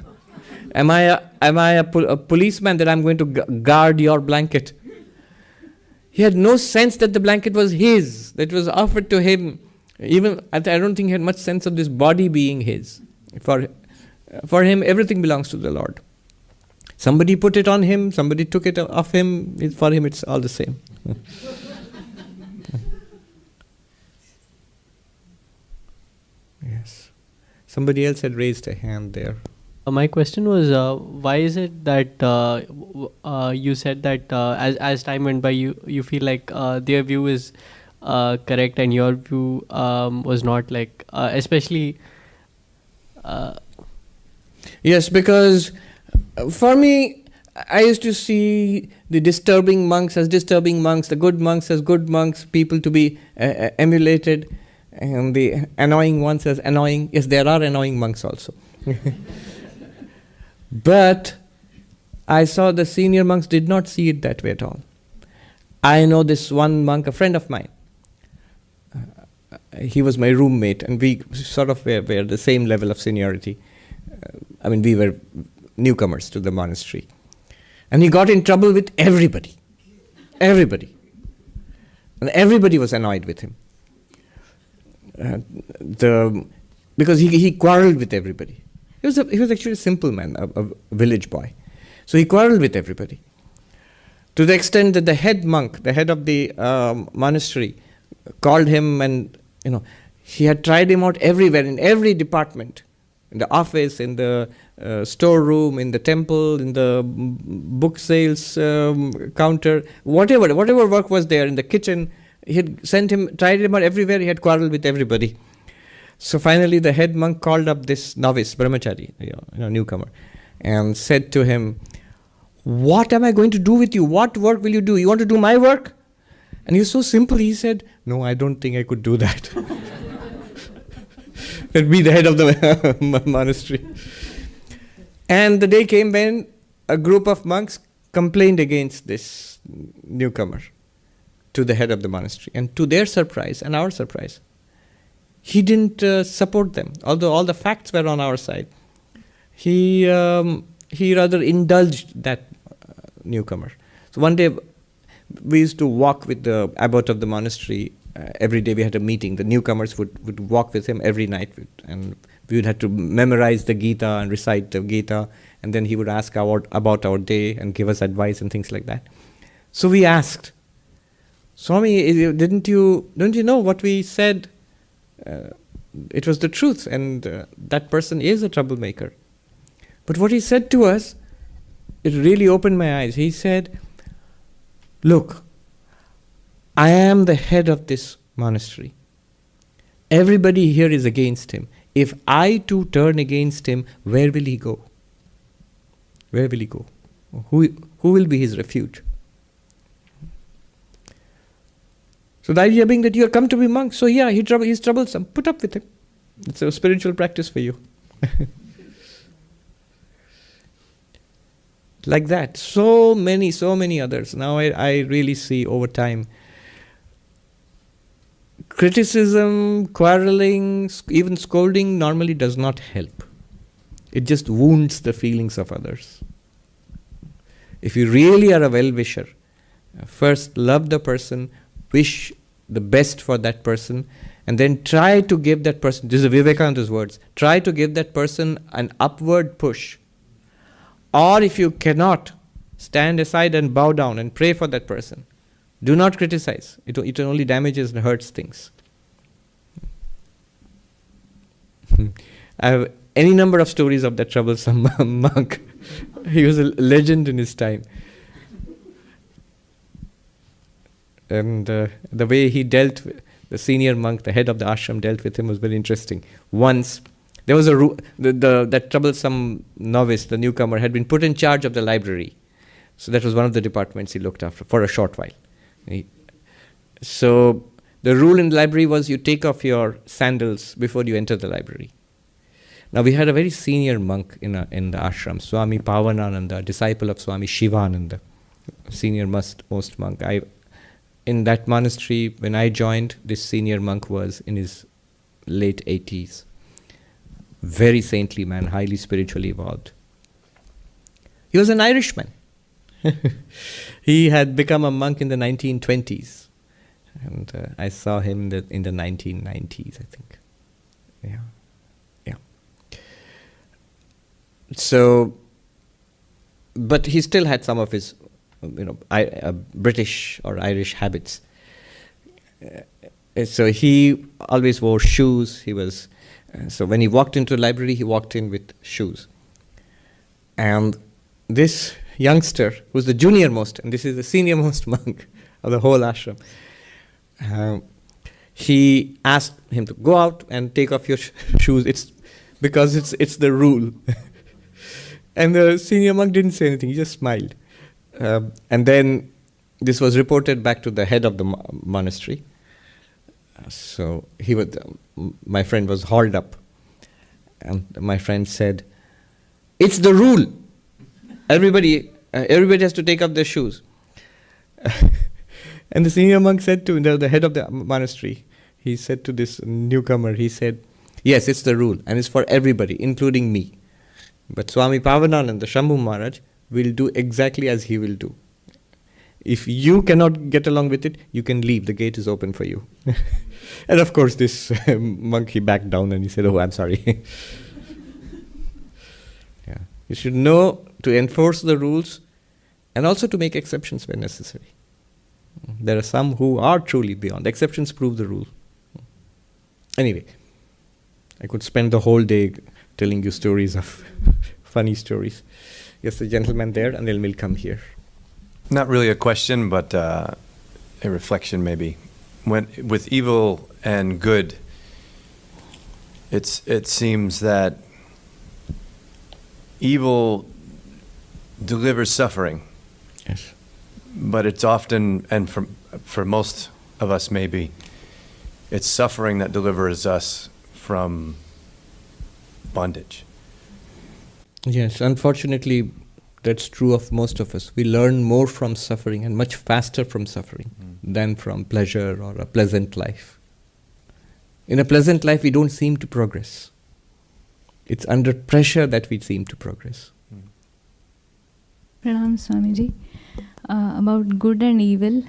Am I a policeman that I'm going to guard your blanket? He had no sense that the blanket was his, that was offered to him. Even I don't think he had much sense of this body being his. For him, everything belongs to the Lord. Somebody put it on him, somebody took it off him. For him, it's all the same. Yes. Somebody else had raised a hand there. My question was, why is it that you said that as time went by, you feel like their view is correct and your view was not, like, especially... Yes, because for me, I used to see the disturbing monks as disturbing monks, the good monks as good monks, people to be emulated. And the annoying one says, annoying. Yes, there are annoying monks also. But I saw the senior monks did not see it that way at all. I know this one monk, a friend of mine. He was my roommate, and we sort of were the same level of seniority. We were newcomers to the monastery. And he got in trouble with everybody. Everybody. And everybody was annoyed with him. Because he quarreled with everybody. He was actually a simple man, a village boy. So he quarreled with everybody. To the extent that the head monk, the head of the monastery, called him, and he had tried him out everywhere, in every department, in the office, in the storeroom, in the temple, in the book sales counter, whatever work was there, in the kitchen. He had tried him out everywhere. He had quarreled with everybody. So finally, the head monk called up this novice, brahmachari, newcomer, and said to him, "What am I going to do with you? What work will you do? You want to do my work?" And he was so simple. He said, "No, I don't think I could do that." And be the head of the monastery. And the day came when a group of monks complained against this newcomer to the head of the monastery. And to their surprise and our surprise, he didn't support them, although all the facts were on our side. He rather indulged that newcomer. So one day, we used to walk with the abbot of the monastery. Every day we had a meeting. The newcomers would walk with him every night, and we would have to memorize the Gita and recite the Gita, and then he would ask about our day and give us advice and things like that. So we asked, "Swami, don't you know what we said? It was the truth, and that person is a troublemaker." But what he said to us, it really opened my eyes. He said, "Look, I am the head of this monastery. Everybody here is against him. If I too turn against him, where will he go? Where will he go? Who will be his refuge?" So the idea being that you are come to be monk, so yeah, he's troublesome. Put up with him. It's a spiritual practice for you. Like that. So many others. Now I really see over time, criticism, quarreling, even scolding normally does not help. It just wounds the feelings of others. If you really are a well-wisher, first love the person, wish the best for that person, and then try to give that person, this is Vivekananda's words, try to give that person an upward push. Or if you cannot, stand aside and bow down and pray for that person. Do not criticize. It only damages and hurts things. I have any number of stories of that troublesome monk. He was a legend in his time. And the way he dealt with the senior monk, the head of the ashram, dealt with him was very interesting. Once, there was that troublesome novice, the newcomer, had been put in charge of the library. So that was one of the departments he looked after for a short while. So the rule in the library was you take off your sandals before you enter the library. Now we had a very senior monk in the ashram, Swami Pavanananda, disciple of Swami Shivananda, senior most monk. In that monastery, when I joined, this senior monk was in his late 80s. Very saintly man, highly spiritually evolved. He was an Irishman. He had become a monk in the 1920s. And I saw him in the 1990s, I think. Yeah. So, but he still had some of his, British or Irish habits. So he always wore shoes. So when he walked into the library, he walked in with shoes. And this youngster, who's the junior most, and this is the senior most monk of the whole ashram, he asked him to go out and take off your shoes. Because it's the rule. And the senior monk didn't say anything. He just smiled. And then this was reported back to the head of the monastery. So my friend was hauled up, and my friend said, "It's the rule. Everybody has to take off their shoes." And the senior monk said to the head of the monastery, he said to this newcomer, he said, "Yes, it's the rule, and it's for everybody, including me. But Swami Pavanananda, Shambhu Maharaj, will do exactly as he will do. If you cannot get along with it, you can leave. The gate is open for you." And of course, this monk, he backed down and he said, "Oh, I'm sorry." Yeah, you should know to enforce the rules and also to make exceptions where necessary. There are some who are truly beyond. Exceptions prove the rule. Anyway, I could spend the whole day telling you stories of funny stories. Yes, the gentleman there, and then we'll come here. Not really a question, but a reflection maybe. With evil and good, it seems that evil delivers suffering. Yes. But it's often, and for most of us maybe, it's suffering that delivers us from bondage. Yes, unfortunately, that's true of most of us. We learn more from suffering and much faster from suffering than from pleasure or a pleasant life. In a pleasant life, we don't seem to progress. It's under pressure that we seem to progress. Pranam Swamiji. About good and evil,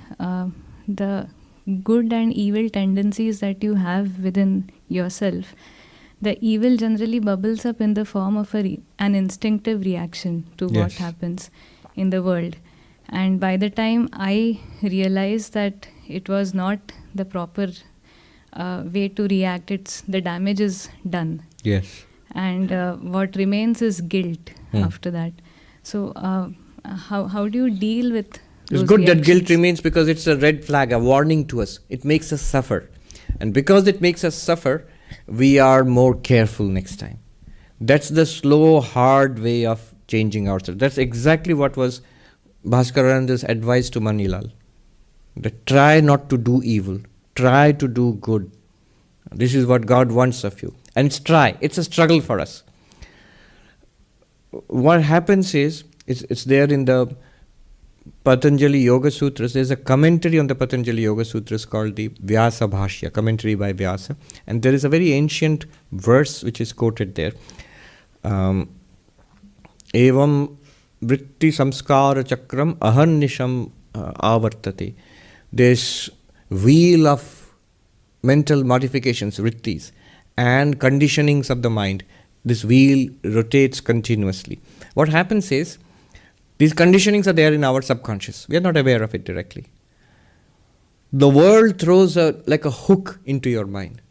the good and evil tendencies that you have within yourself, the evil generally bubbles up in the form of an instinctive reaction to what happens in the world. And by the time I realized that it was not the proper way to react, the damage is done. Yes. And what remains is guilt after that. So how do you deal with those It's good reactions? that guilt remains, because it's a red flag, a warning to us. It makes us suffer. And because it makes us suffer, we are more careful next time. That's the slow, hard way of changing ourselves. That's exactly what was Bhaskarananda's advice to Manilal. That try not to do evil. Try to do good. This is what God wants of you. And it's a struggle for us. What happens is, it's there in the Patanjali Yoga Sutras. There's a commentary on the Patanjali Yoga Sutras called the Vyasa Bhashya, commentary by Vyasa. And there is a very ancient verse which is quoted there. Evam vritti samskara chakram aharnisham avartate. This wheel of mental modifications, vrittis, and conditionings of the mind, this wheel rotates continuously. What happens is, these conditionings are there in our subconscious. We are not aware of it directly. The world throws like a hook into your mind.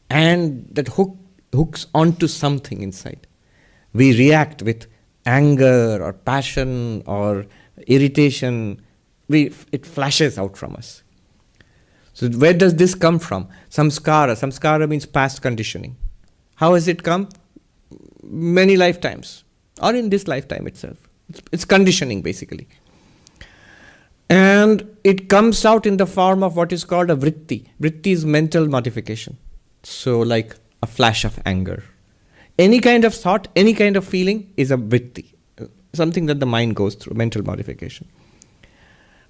And that hooks onto something inside. We react with anger or passion or irritation. It flashes out from us. So where does this come from? Samskara. Samskara means past conditioning. How has it come? Many lifetimes. Or in this lifetime itself. It's conditioning, basically. And it comes out in the form of what is called a vritti. Vritti is mental modification. So like a flash of anger. Any kind of thought, any kind of feeling is a vritti. Something that the mind goes through, mental modification.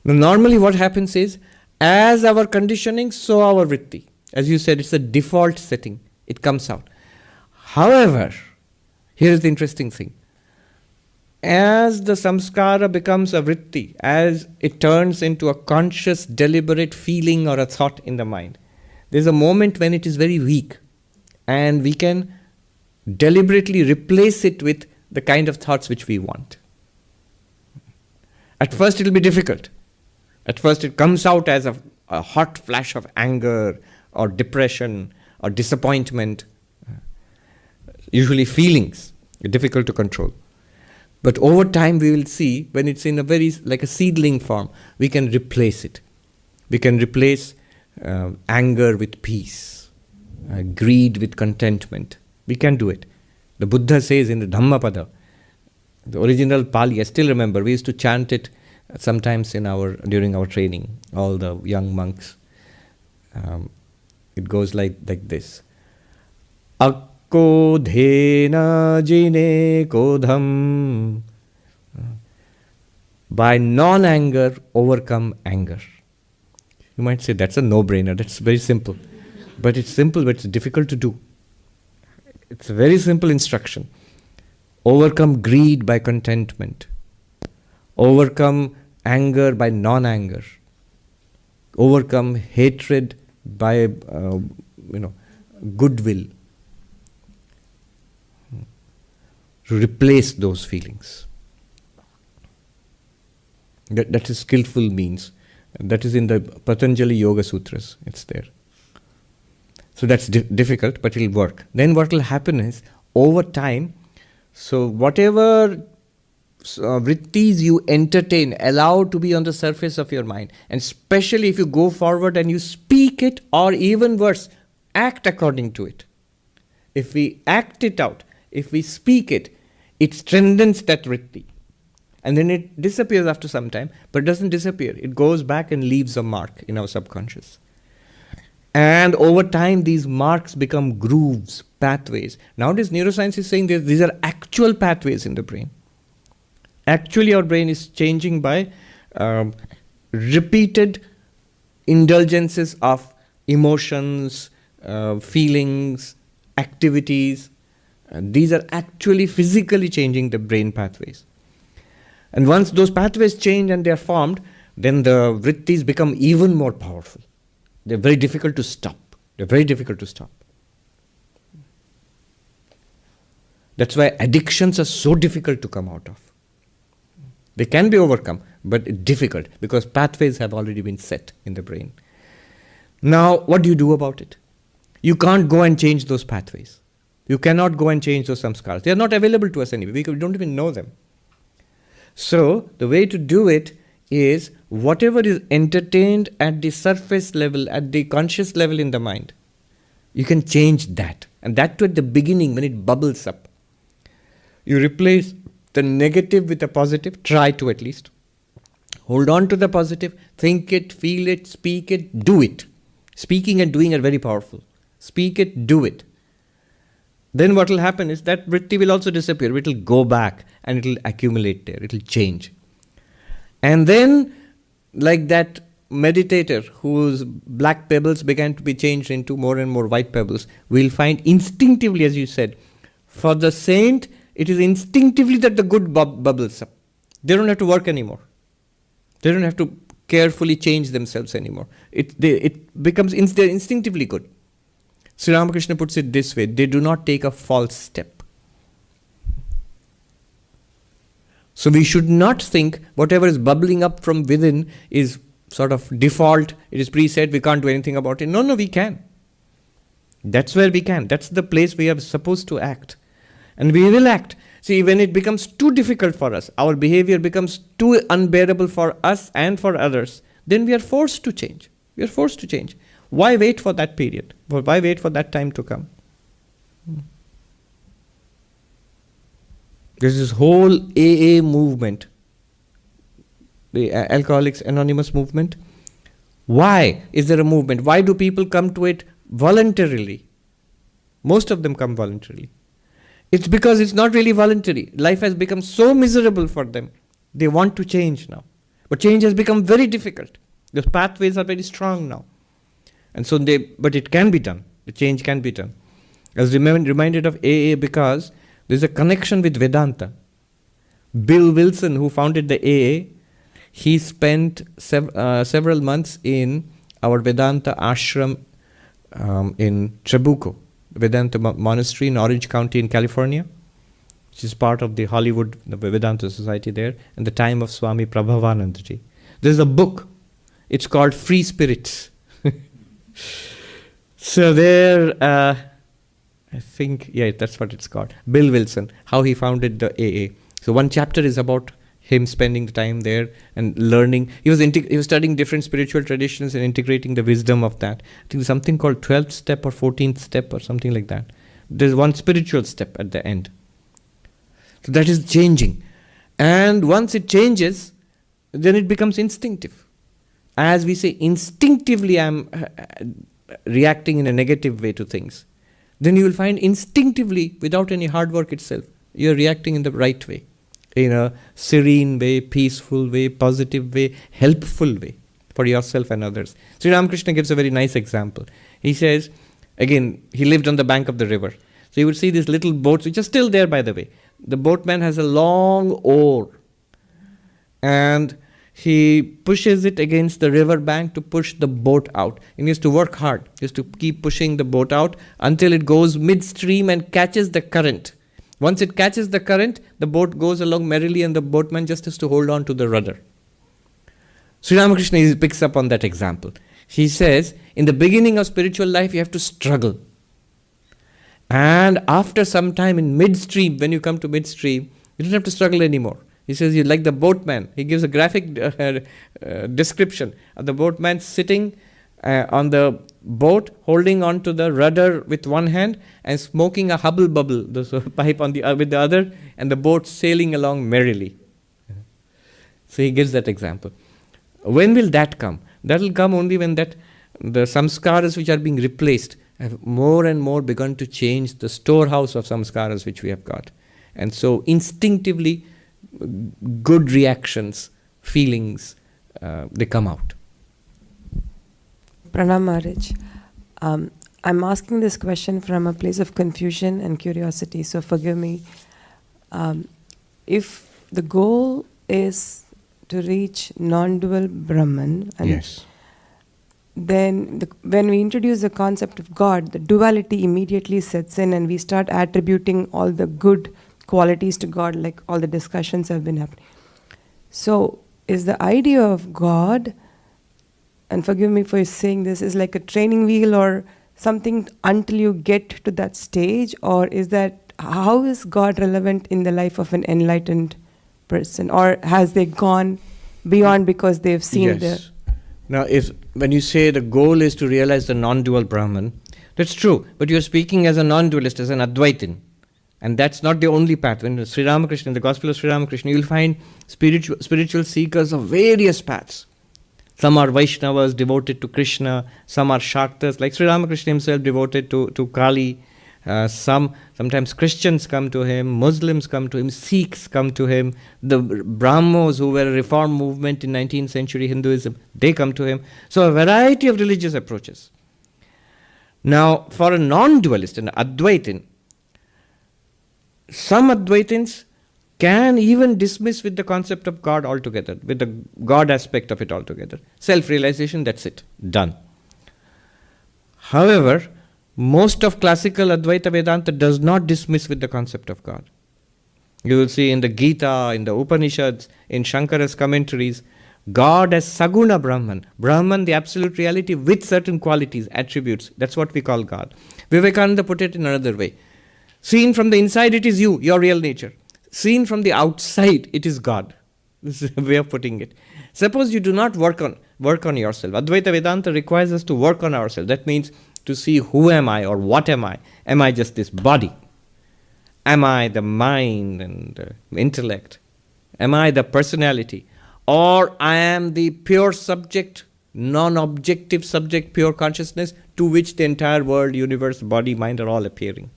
Now, normally what happens is, as our conditioning, so our vritti. As you said, it's a default setting. It comes out. However, here's the interesting thing. As the samskara becomes a vritti, as it turns into a conscious, deliberate feeling or a thought in the mind, there's a moment when it is very weak, and we can deliberately replace it with the kind of thoughts which we want. At first it will be difficult. At first it comes out as a hot flash of anger or depression or disappointment. Usually feelings are difficult to control. But over time we will see, when it's in a very, like a seedling form, we can replace it. We can replace anger with peace, greed with contentment. We can do it. The Buddha says in the Dhammapada, the original Pali, I still remember, we used to chant it sometimes during our training, all the young monks. It goes like this. Akko dhena jine kodham. By non-anger, overcome anger. You might say that's a no-brainer. That's very simple. But it's simple, but it's difficult to do. It's a very simple instruction. Overcome greed by contentment. Overcome anger by non-anger. Overcome hatred by goodwill. To replace those feelings. That is skillful means. That is in the Patanjali Yoga Sutras. It's there. So that's difficult, but it'll work. Then what will happen is, over time, so whatever vrittis you entertain, allow to be on the surface of your mind. And especially if you go forward and you speak it, or even worse, act according to it. If we act it out, if we speak it, it strengthens that vritti. And then it disappears after some time, but it doesn't disappear. It goes back and leaves a mark in our subconscious. And over time, these marks become grooves, pathways. Nowadays, neuroscience is saying these are actual pathways in the brain. Actually, our brain is changing by repeated indulgences of emotions, feelings, activities. These are actually physically changing the brain pathways. And once those pathways change and they are formed, then the vrittis become even more powerful. They're very difficult to stop. That's why addictions are so difficult to come out of. They can be overcome, but it's difficult because pathways have already been set in the brain. Now, what do you do about it? You can't go and change those pathways. You cannot go and change those samskaras. They are not available to us anyway. We don't even know them. So, the way to do it is whatever is entertained at the surface level, at the conscious level in the mind, you can change that. And that too at the beginning when it bubbles up. You replace the negative with a positive, try to at least. Hold on to the positive, think it, feel it, speak it, do it. Speaking and doing are very powerful. Speak it, do it. Then what will happen is that vritti will also disappear. It will go back and it will accumulate there. It will change. And then, like that meditator whose black pebbles began to be changed into more and more white pebbles, we'll find instinctively, as you said, for the saint, it is instinctively that the good bubbles up. They don't have to work anymore. They don't have to carefully change themselves anymore. It becomes they're instinctively good. Sri Ramakrishna puts it this way, they do not take a false step. So we should not think whatever is bubbling up from within is sort of default, it is preset, we can't do anything about it. No, we can. That's where we can. That's the place we are supposed to act. And we will act. See, when it becomes too difficult for us, our behavior becomes too unbearable for us and for others, then we are forced to change. We are forced to change. Why wait for that period? Why wait for that time to come? There's this whole AA movement, the Alcoholics Anonymous movement. Why is there a movement? Why do people come to it voluntarily? Most of them come voluntarily. It's because it's not really voluntary. Life has become so miserable for them. They want to change now. But change has become very difficult. The pathways are very strong now. And so but it can be done. The change can be done. I was reminded of AA because there's a connection with Vedanta. Bill Wilson, who founded the AA, he spent several months in our Vedanta ashram in Trabuco, Vedanta monastery in Orange County in California, which is part of the Hollywood the Vedanta Society there, in the time of Swami Prabhavanandaji. There's a book. It's called Free Spirits. So there, I think, that's what it's called. Bill Wilson, how he founded the AA. So one chapter is about him spending the time there and learning. He was studying different spiritual traditions and integrating the wisdom of that. I think something called 12th step or 14th step or something like that. There's one spiritual step at the end. So that is changing. And once it changes, then it becomes instinctive. As we say, instinctively reacting in a negative way to things, then you will find instinctively, without any hard work itself, you are reacting in the right way, in a serene way, peaceful way, positive way, helpful way for yourself and others. Sri Ramakrishna gives a very nice example. He says, again, he lived on the bank of the river. So you would see these little boats, which are still there, by the way. The boatman has a long oar, and he pushes it against the river bank to push the boat out. And he has to work hard. He has to keep pushing the boat out until it goes midstream and catches the current. Once it catches the current, the boat goes along merrily and the boatman just has to hold on to the rudder. Sri Ramakrishna picks up on that example. He says, in the beginning of spiritual life, you have to struggle. And after some time in midstream, when you come to midstream, you don't have to struggle anymore. He says, you like the boatman. He gives a graphic description of the boatman sitting on the boat, holding on to the rudder with one hand and smoking a hubble bubble, the pipe on with the other, and the boat sailing along merrily. So he gives that example. When will that come? That will come only when the samskaras which are being replaced have more and more begun to change the storehouse of samskaras which we have got. And so instinctively, good reactions, feelings, they come out. Pranam Maharaj. I'm asking this question from a place of confusion and curiosity, so forgive me. If the goal is to reach non-dual Brahman, and yes, then when we introduce the concept of God, the duality immediately sets in and we start attributing all the good qualities to God, like all the discussions have been happening. So is the idea of God, and forgive me for saying this, is like a training wheel or something until you get to that stage, or is that, how is God relevant in the life of an enlightened person, or has they gone beyond because they've seen yes. Now, when you say the goal is to realize the non-dual Brahman, that's true, but you're speaking as a non-dualist, as an Advaitin. And that's not the only path. When Sri Ramakrishna, in the Gospel of Sri Ramakrishna, you'll find spiritual seekers of various paths. Some are Vaishnavas devoted to Krishna, some are Shaktas, like Sri Ramakrishna himself devoted to Kali. Sometimes Christians come to him, Muslims come to him, Sikhs come to him, the Brahmos who were a reform movement in 19th century Hinduism, they come to him. So a variety of religious approaches. Now, for a non-dualist, an Advaitin, some Advaitins can even dismiss with the concept of God altogether, with the God aspect of it altogether. Self-realization, that's it, done. However, most of classical Advaita Vedanta does not dismiss with the concept of God. You will see in the Gita, in the Upanishads, in Shankara's commentaries, God as Saguna Brahman. Brahman, the absolute reality with certain qualities, attributes. That's what we call God. Vivekananda put it in another way. Seen from the inside, it is you, your real nature. Seen from the outside, it is God. This is a way of putting it. Suppose you do not work on yourself. Advaita Vedanta requires us to work on ourselves. That means to see who am I or what am I? Am I just this body? Am I the mind and intellect? Am I the personality? Or I am the pure subject, non-objective subject, pure consciousness to which the entire world, universe, body, mind are all appearing.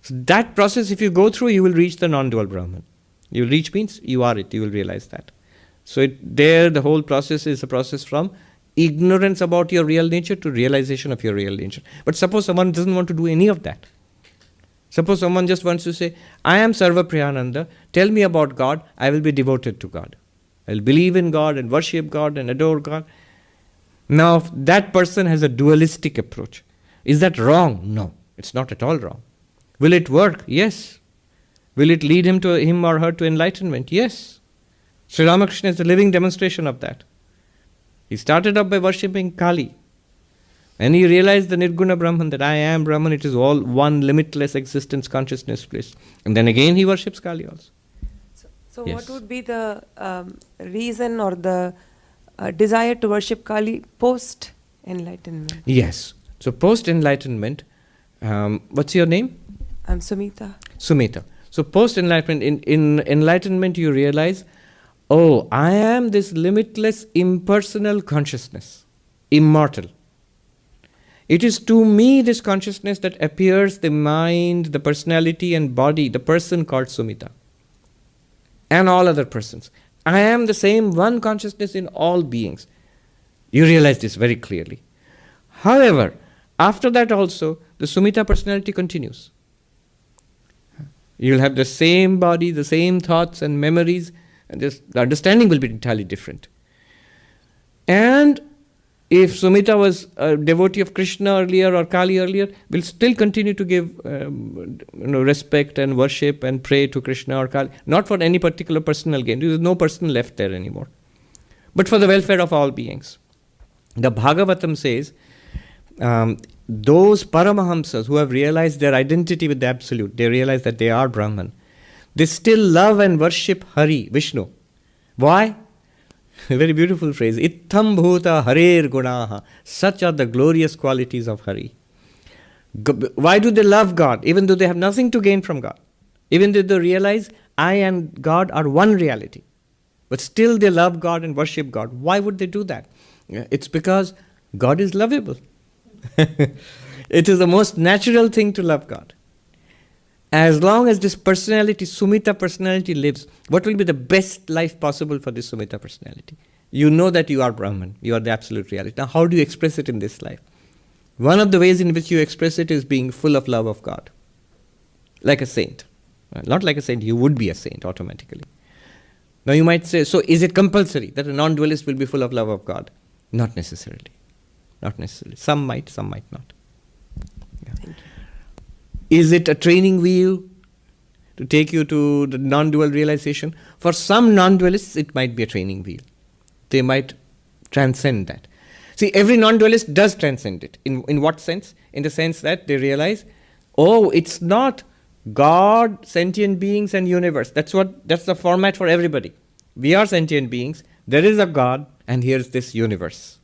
So that process, if you go through, you will reach the non-dual Brahman. You will reach means you are it, you will realize that. So the whole process is a process from ignorance about your real nature to realization of your real nature. But suppose someone doesn't want to do any of that. Suppose someone just wants to say, I am Sarvapriyananda, tell me about God, I will be devoted to God. I will believe in God and worship God and adore God. Now, that person has a dualistic approach. Is that wrong? No, it's not at all wrong. Will it work? Yes. Will it lead him or her to enlightenment? Yes. Sri Ramakrishna is a living demonstration of that. He started up by worshipping Kali. And he realized the Nirguna Brahman, that I am Brahman, it is all one limitless existence, consciousness, bliss. And then again he worships Kali also. So Yes. what would be the reason or the desire to worship Kali post-enlightenment? Yes. So post-enlightenment, what's your name? I'm Sumita. Sumita. So post-enlightenment, in enlightenment you realize, oh, I am this limitless impersonal consciousness, immortal. It is to me this consciousness that appears the mind, the personality and body, the person called Sumita, and all other persons. I am the same one consciousness in all beings. You realize this very clearly. However, after that also, the Sumita personality continues. You'll have the same body, the same thoughts and memories, and the understanding will be entirely different. And if Sumita was a devotee of Krishna earlier or Kali earlier, will still continue to give respect and worship and pray to Krishna or Kali, not for any particular personal gain. There is no person left there anymore, but for the welfare of all beings. The Bhagavatam says, those Paramahamsas who have realized their identity with the Absolute, they realize that they are Brahman, they still love and worship Hari, Vishnu. Why? A very beautiful phrase. Ittham bhuta harer gunaha. Such are the glorious qualities of Hari. Why do they love God? Even though they have nothing to gain from God. Even though they realize I and God are one reality. But still they love God and worship God. Why would they do that? It's because God is lovable. It is the most natural thing to love God. As long as this personality, Sumita personality lives, what will be the best life possible for this Sumita personality? You know that you are Brahman, you are the absolute reality. Now how do you express it in this life? One of the ways in which you express it is being full of love of God. Like a saint. Not like a saint, you would be a saint automatically. Now you might say, so is it compulsory that a non-dualist will be full of love of God? Not necessarily. Not necessarily. Some might not. Yeah. Thank you. Is it a training wheel to take you to the non-dual realization? For some non-dualists, it might be a training wheel. They might transcend that. See, every non-dualist does transcend it. In what sense? In the sense that they realize, oh, it's not God, sentient beings and universe. That's the format for everybody. We are sentient beings. There is a God, and here's this universe.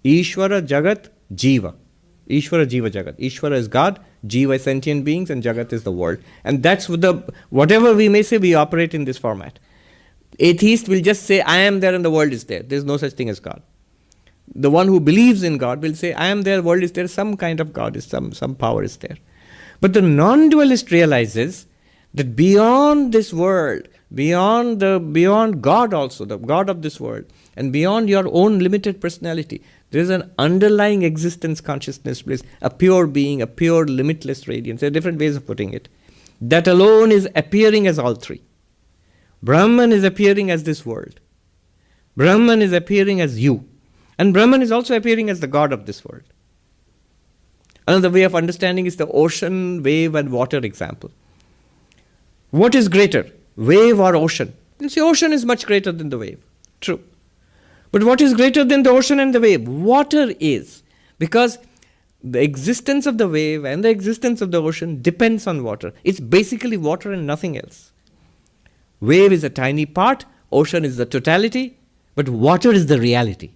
Ishvara, Jagat, Jiva. Ishvara, Jiva, Jagat. Ishvara is God, Jiva is sentient beings, and Jagat is the world. And that's whatever we may say, we operate in this format. Atheist will just say, I am there and the world is there. There's no such thing as God. The one who believes in God will say, I am there, world is there, some kind of God is some power is there. But the non-dualist realizes that beyond this world, beyond God also, the God of this world, and beyond your own limited personality, there is an underlying existence consciousness place, a pure being, a pure limitless radiance. There are different ways of putting it. That alone is appearing as all three. Brahman is appearing as this world. Brahman is appearing as you. And Brahman is also appearing as the God of this world. Another way of understanding is the ocean, wave and water example. What is greater, wave or ocean? You see, ocean is much greater than the wave. True. But what is greater than the ocean and the wave? Water is. Because the existence of the wave and the existence of the ocean depends on water. It's basically water and nothing else. Wave is a tiny part, ocean is the totality, but water is the reality.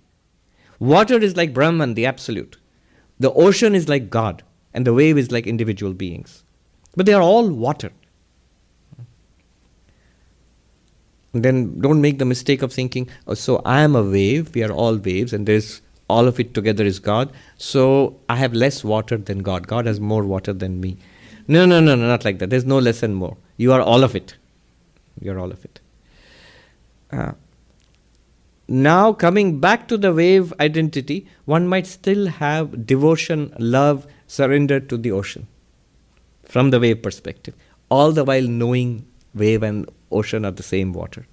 Water is like Brahman, the absolute. The ocean is like God, and the wave is like individual beings. But they are all water. Then don't make the mistake of thinking, oh, so I am a wave, we are all waves, and there's all of it together is God, so I have less water than God. God has more water than me. No, not like that. There's no less and more. You are all of it. You are all of it. Now coming back to the wave identity, one might still have devotion, love, surrender to the ocean from the wave perspective, all the while knowing wave and ocean are the same water.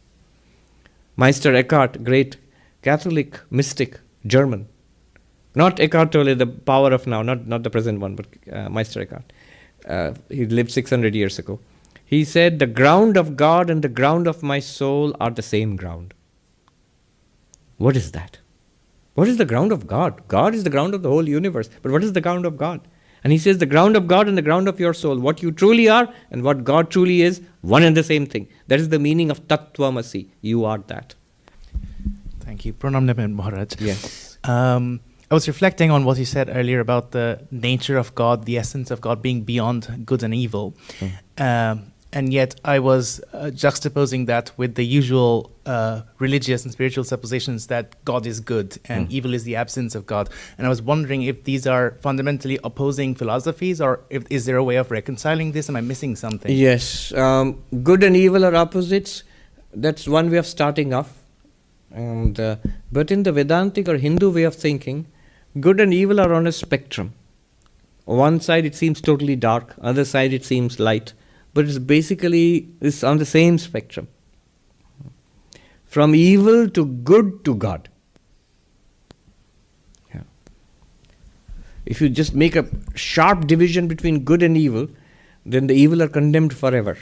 Meister Eckhart, great Catholic mystic, German. Not Eckhart Tolle, the power of now, not the present one, but Meister Eckhart. He lived 600 years ago. He said, the ground of God and the ground of my soul are the same ground. What is that? What is the ground of God? God is the ground of the whole universe. But what is the ground of God? And he says the ground of God and the ground of your soul, what you truly are and what God truly is, one and the same thing. That is the meaning of Tattvamasi. You are that. Thank you. Pranam Nimin Maharaj. Yes. I was reflecting on what you said earlier about the nature of God, the essence of God being beyond good and evil. And yet I was juxtaposing that with the usual religious and spiritual suppositions that God is good and evil is the absence of God. And I was wondering if these are fundamentally opposing philosophies, or is there a way of reconciling this? Am I missing something? Yes, good and evil are opposites. That's one way of starting off. But in the Vedantic or Hindu way of thinking, good and evil are on a spectrum. On one side it seems totally dark, other side it seems light. But it's on the same spectrum. From evil to good to God. Yeah. If you just make a sharp division between good and evil, then the evil are condemned forever.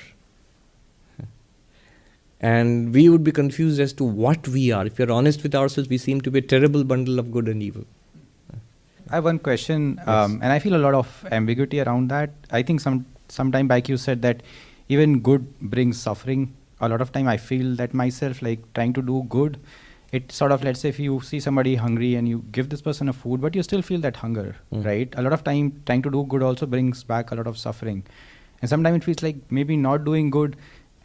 And we would be confused as to what we are. If we are honest with ourselves, we seem to be a terrible bundle of good and evil. I have one question, Yes. and I feel a lot of ambiguity around that. I think sometime back you said that even good brings suffering. A lot of time I feel that myself, like trying to do good, it sort of, let's say if you see somebody hungry and you give this person a food, but you still feel that hunger, right? A lot of time trying to do good also brings back a lot of suffering. And sometimes it feels like maybe not doing good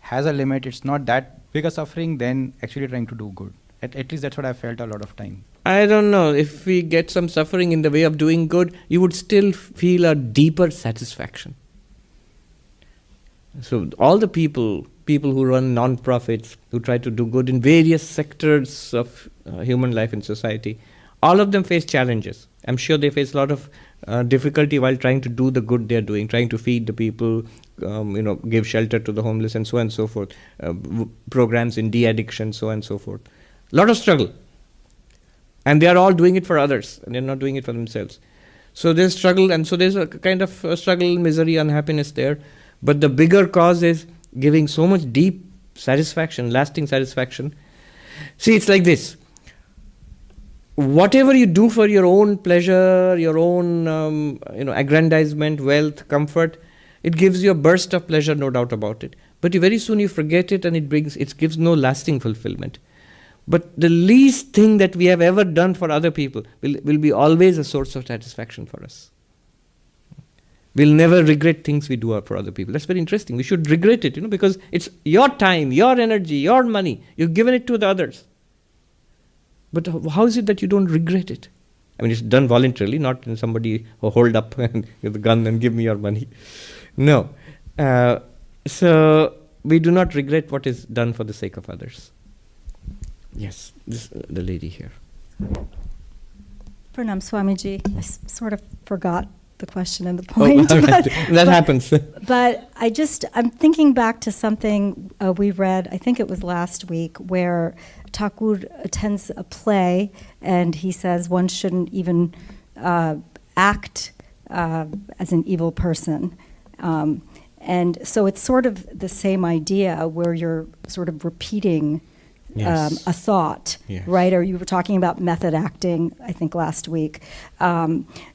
has a limit. It's not that big a suffering than actually trying to do good. At least that's what I felt a lot of time. I don't know. If we get some suffering in the way of doing good, you would still feel a deeper satisfaction. So all the people who run non-profits, who try to do good in various sectors of human life and society, all of them face challenges. I'm sure they face a lot of difficulty while trying to do the good they're doing, trying to feed the people, give shelter to the homeless and so on and so forth, programs in de-addiction, so on and so forth. A lot of struggle. And they are all doing it for others, and they're not doing it for themselves. So there's struggle, and so there's a kind of struggle, misery, unhappiness there. But the bigger cause is giving so much deep satisfaction, lasting satisfaction. See, it's like this. Whatever you do for your own pleasure, your own aggrandizement, wealth, comfort, it gives you a burst of pleasure, no doubt about it. But very soon you forget it, and it gives no lasting fulfillment. But the least thing that we have ever done for other people will be always a source of satisfaction for us. We'll never regret things we do for other people. That's very interesting. We should regret it, because it's your time, your energy, your money. You've given it to the others. But how is it that you don't regret it? I mean, it's done voluntarily, not in somebody who hold up and with a gun and give me your money. No. So we do not regret what is done for the sake of others. Yes, the lady here. Pranam Swamiji. I sort of forgot the question and the point. Oh, right. That happens. But I'm thinking back to something we read, I think it was last week, where Thakur attends a play and he says one shouldn't even act as an evil person. And so it's sort of the same idea where you're sort of repeating a thought, right? Or you were talking about method acting, I think, last week.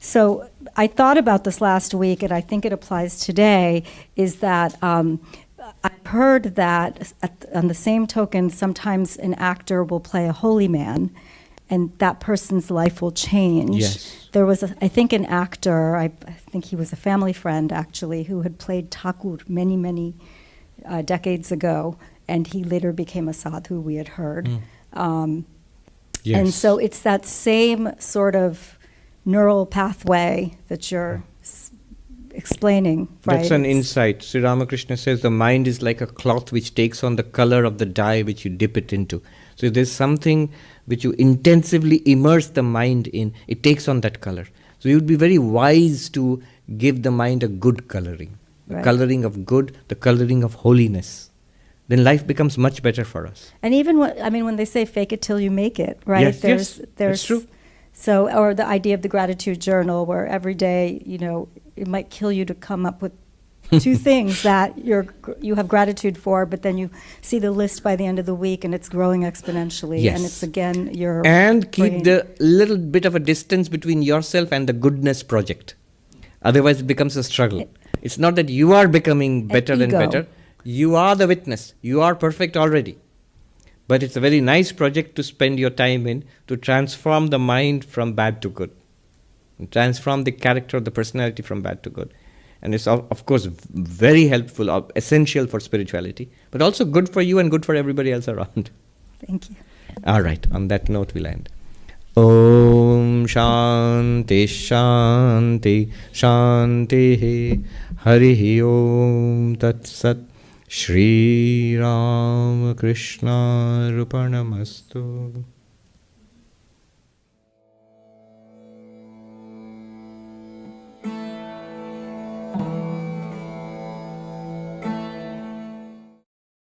So I thought about this last week, and I think it applies today, is that I've heard that on the same token, sometimes an actor will play a holy man, and that person's life will change. Yes. There was, I think, an actor, I think he was a family friend, actually, who had played Thakur many, many decades ago, and he later became a sadhu, we had heard. And so it's that same sort of neural pathway that you're explaining, right? That's an insight. Sri Ramakrishna says the mind is like a cloth which takes on the color of the dye which you dip it into. So there's something which you intensively immerse the mind in, it takes on that color. So you would be very wise to give the mind a good coloring. The coloring of good, the coloring of holiness. Then life becomes much better for us. And even when they say fake it till you make it, right? Yes, that's true. So, or the idea of the gratitude journal, where every day, it might kill you to come up with 2 things that you have gratitude for, but then you see the list by the end of the week and it's growing exponentially. Yes. And it's again your And brain. keep the little bit of a distance between yourself and the goodness project. Otherwise it becomes a struggle. It's not that you are becoming better and better. You are the witness. You are perfect already. But it's a very nice project to spend your time in, to transform the mind from bad to good. And transform the character of the personality from bad to good. And it's of course very helpful, essential for spirituality, but also good for you and good for everybody else around. Thank you. All right, on that note we'll end. Om Shanti Shanti Shanti Hari Om Tat Sat Sri Ramakrishna Arpanamastu.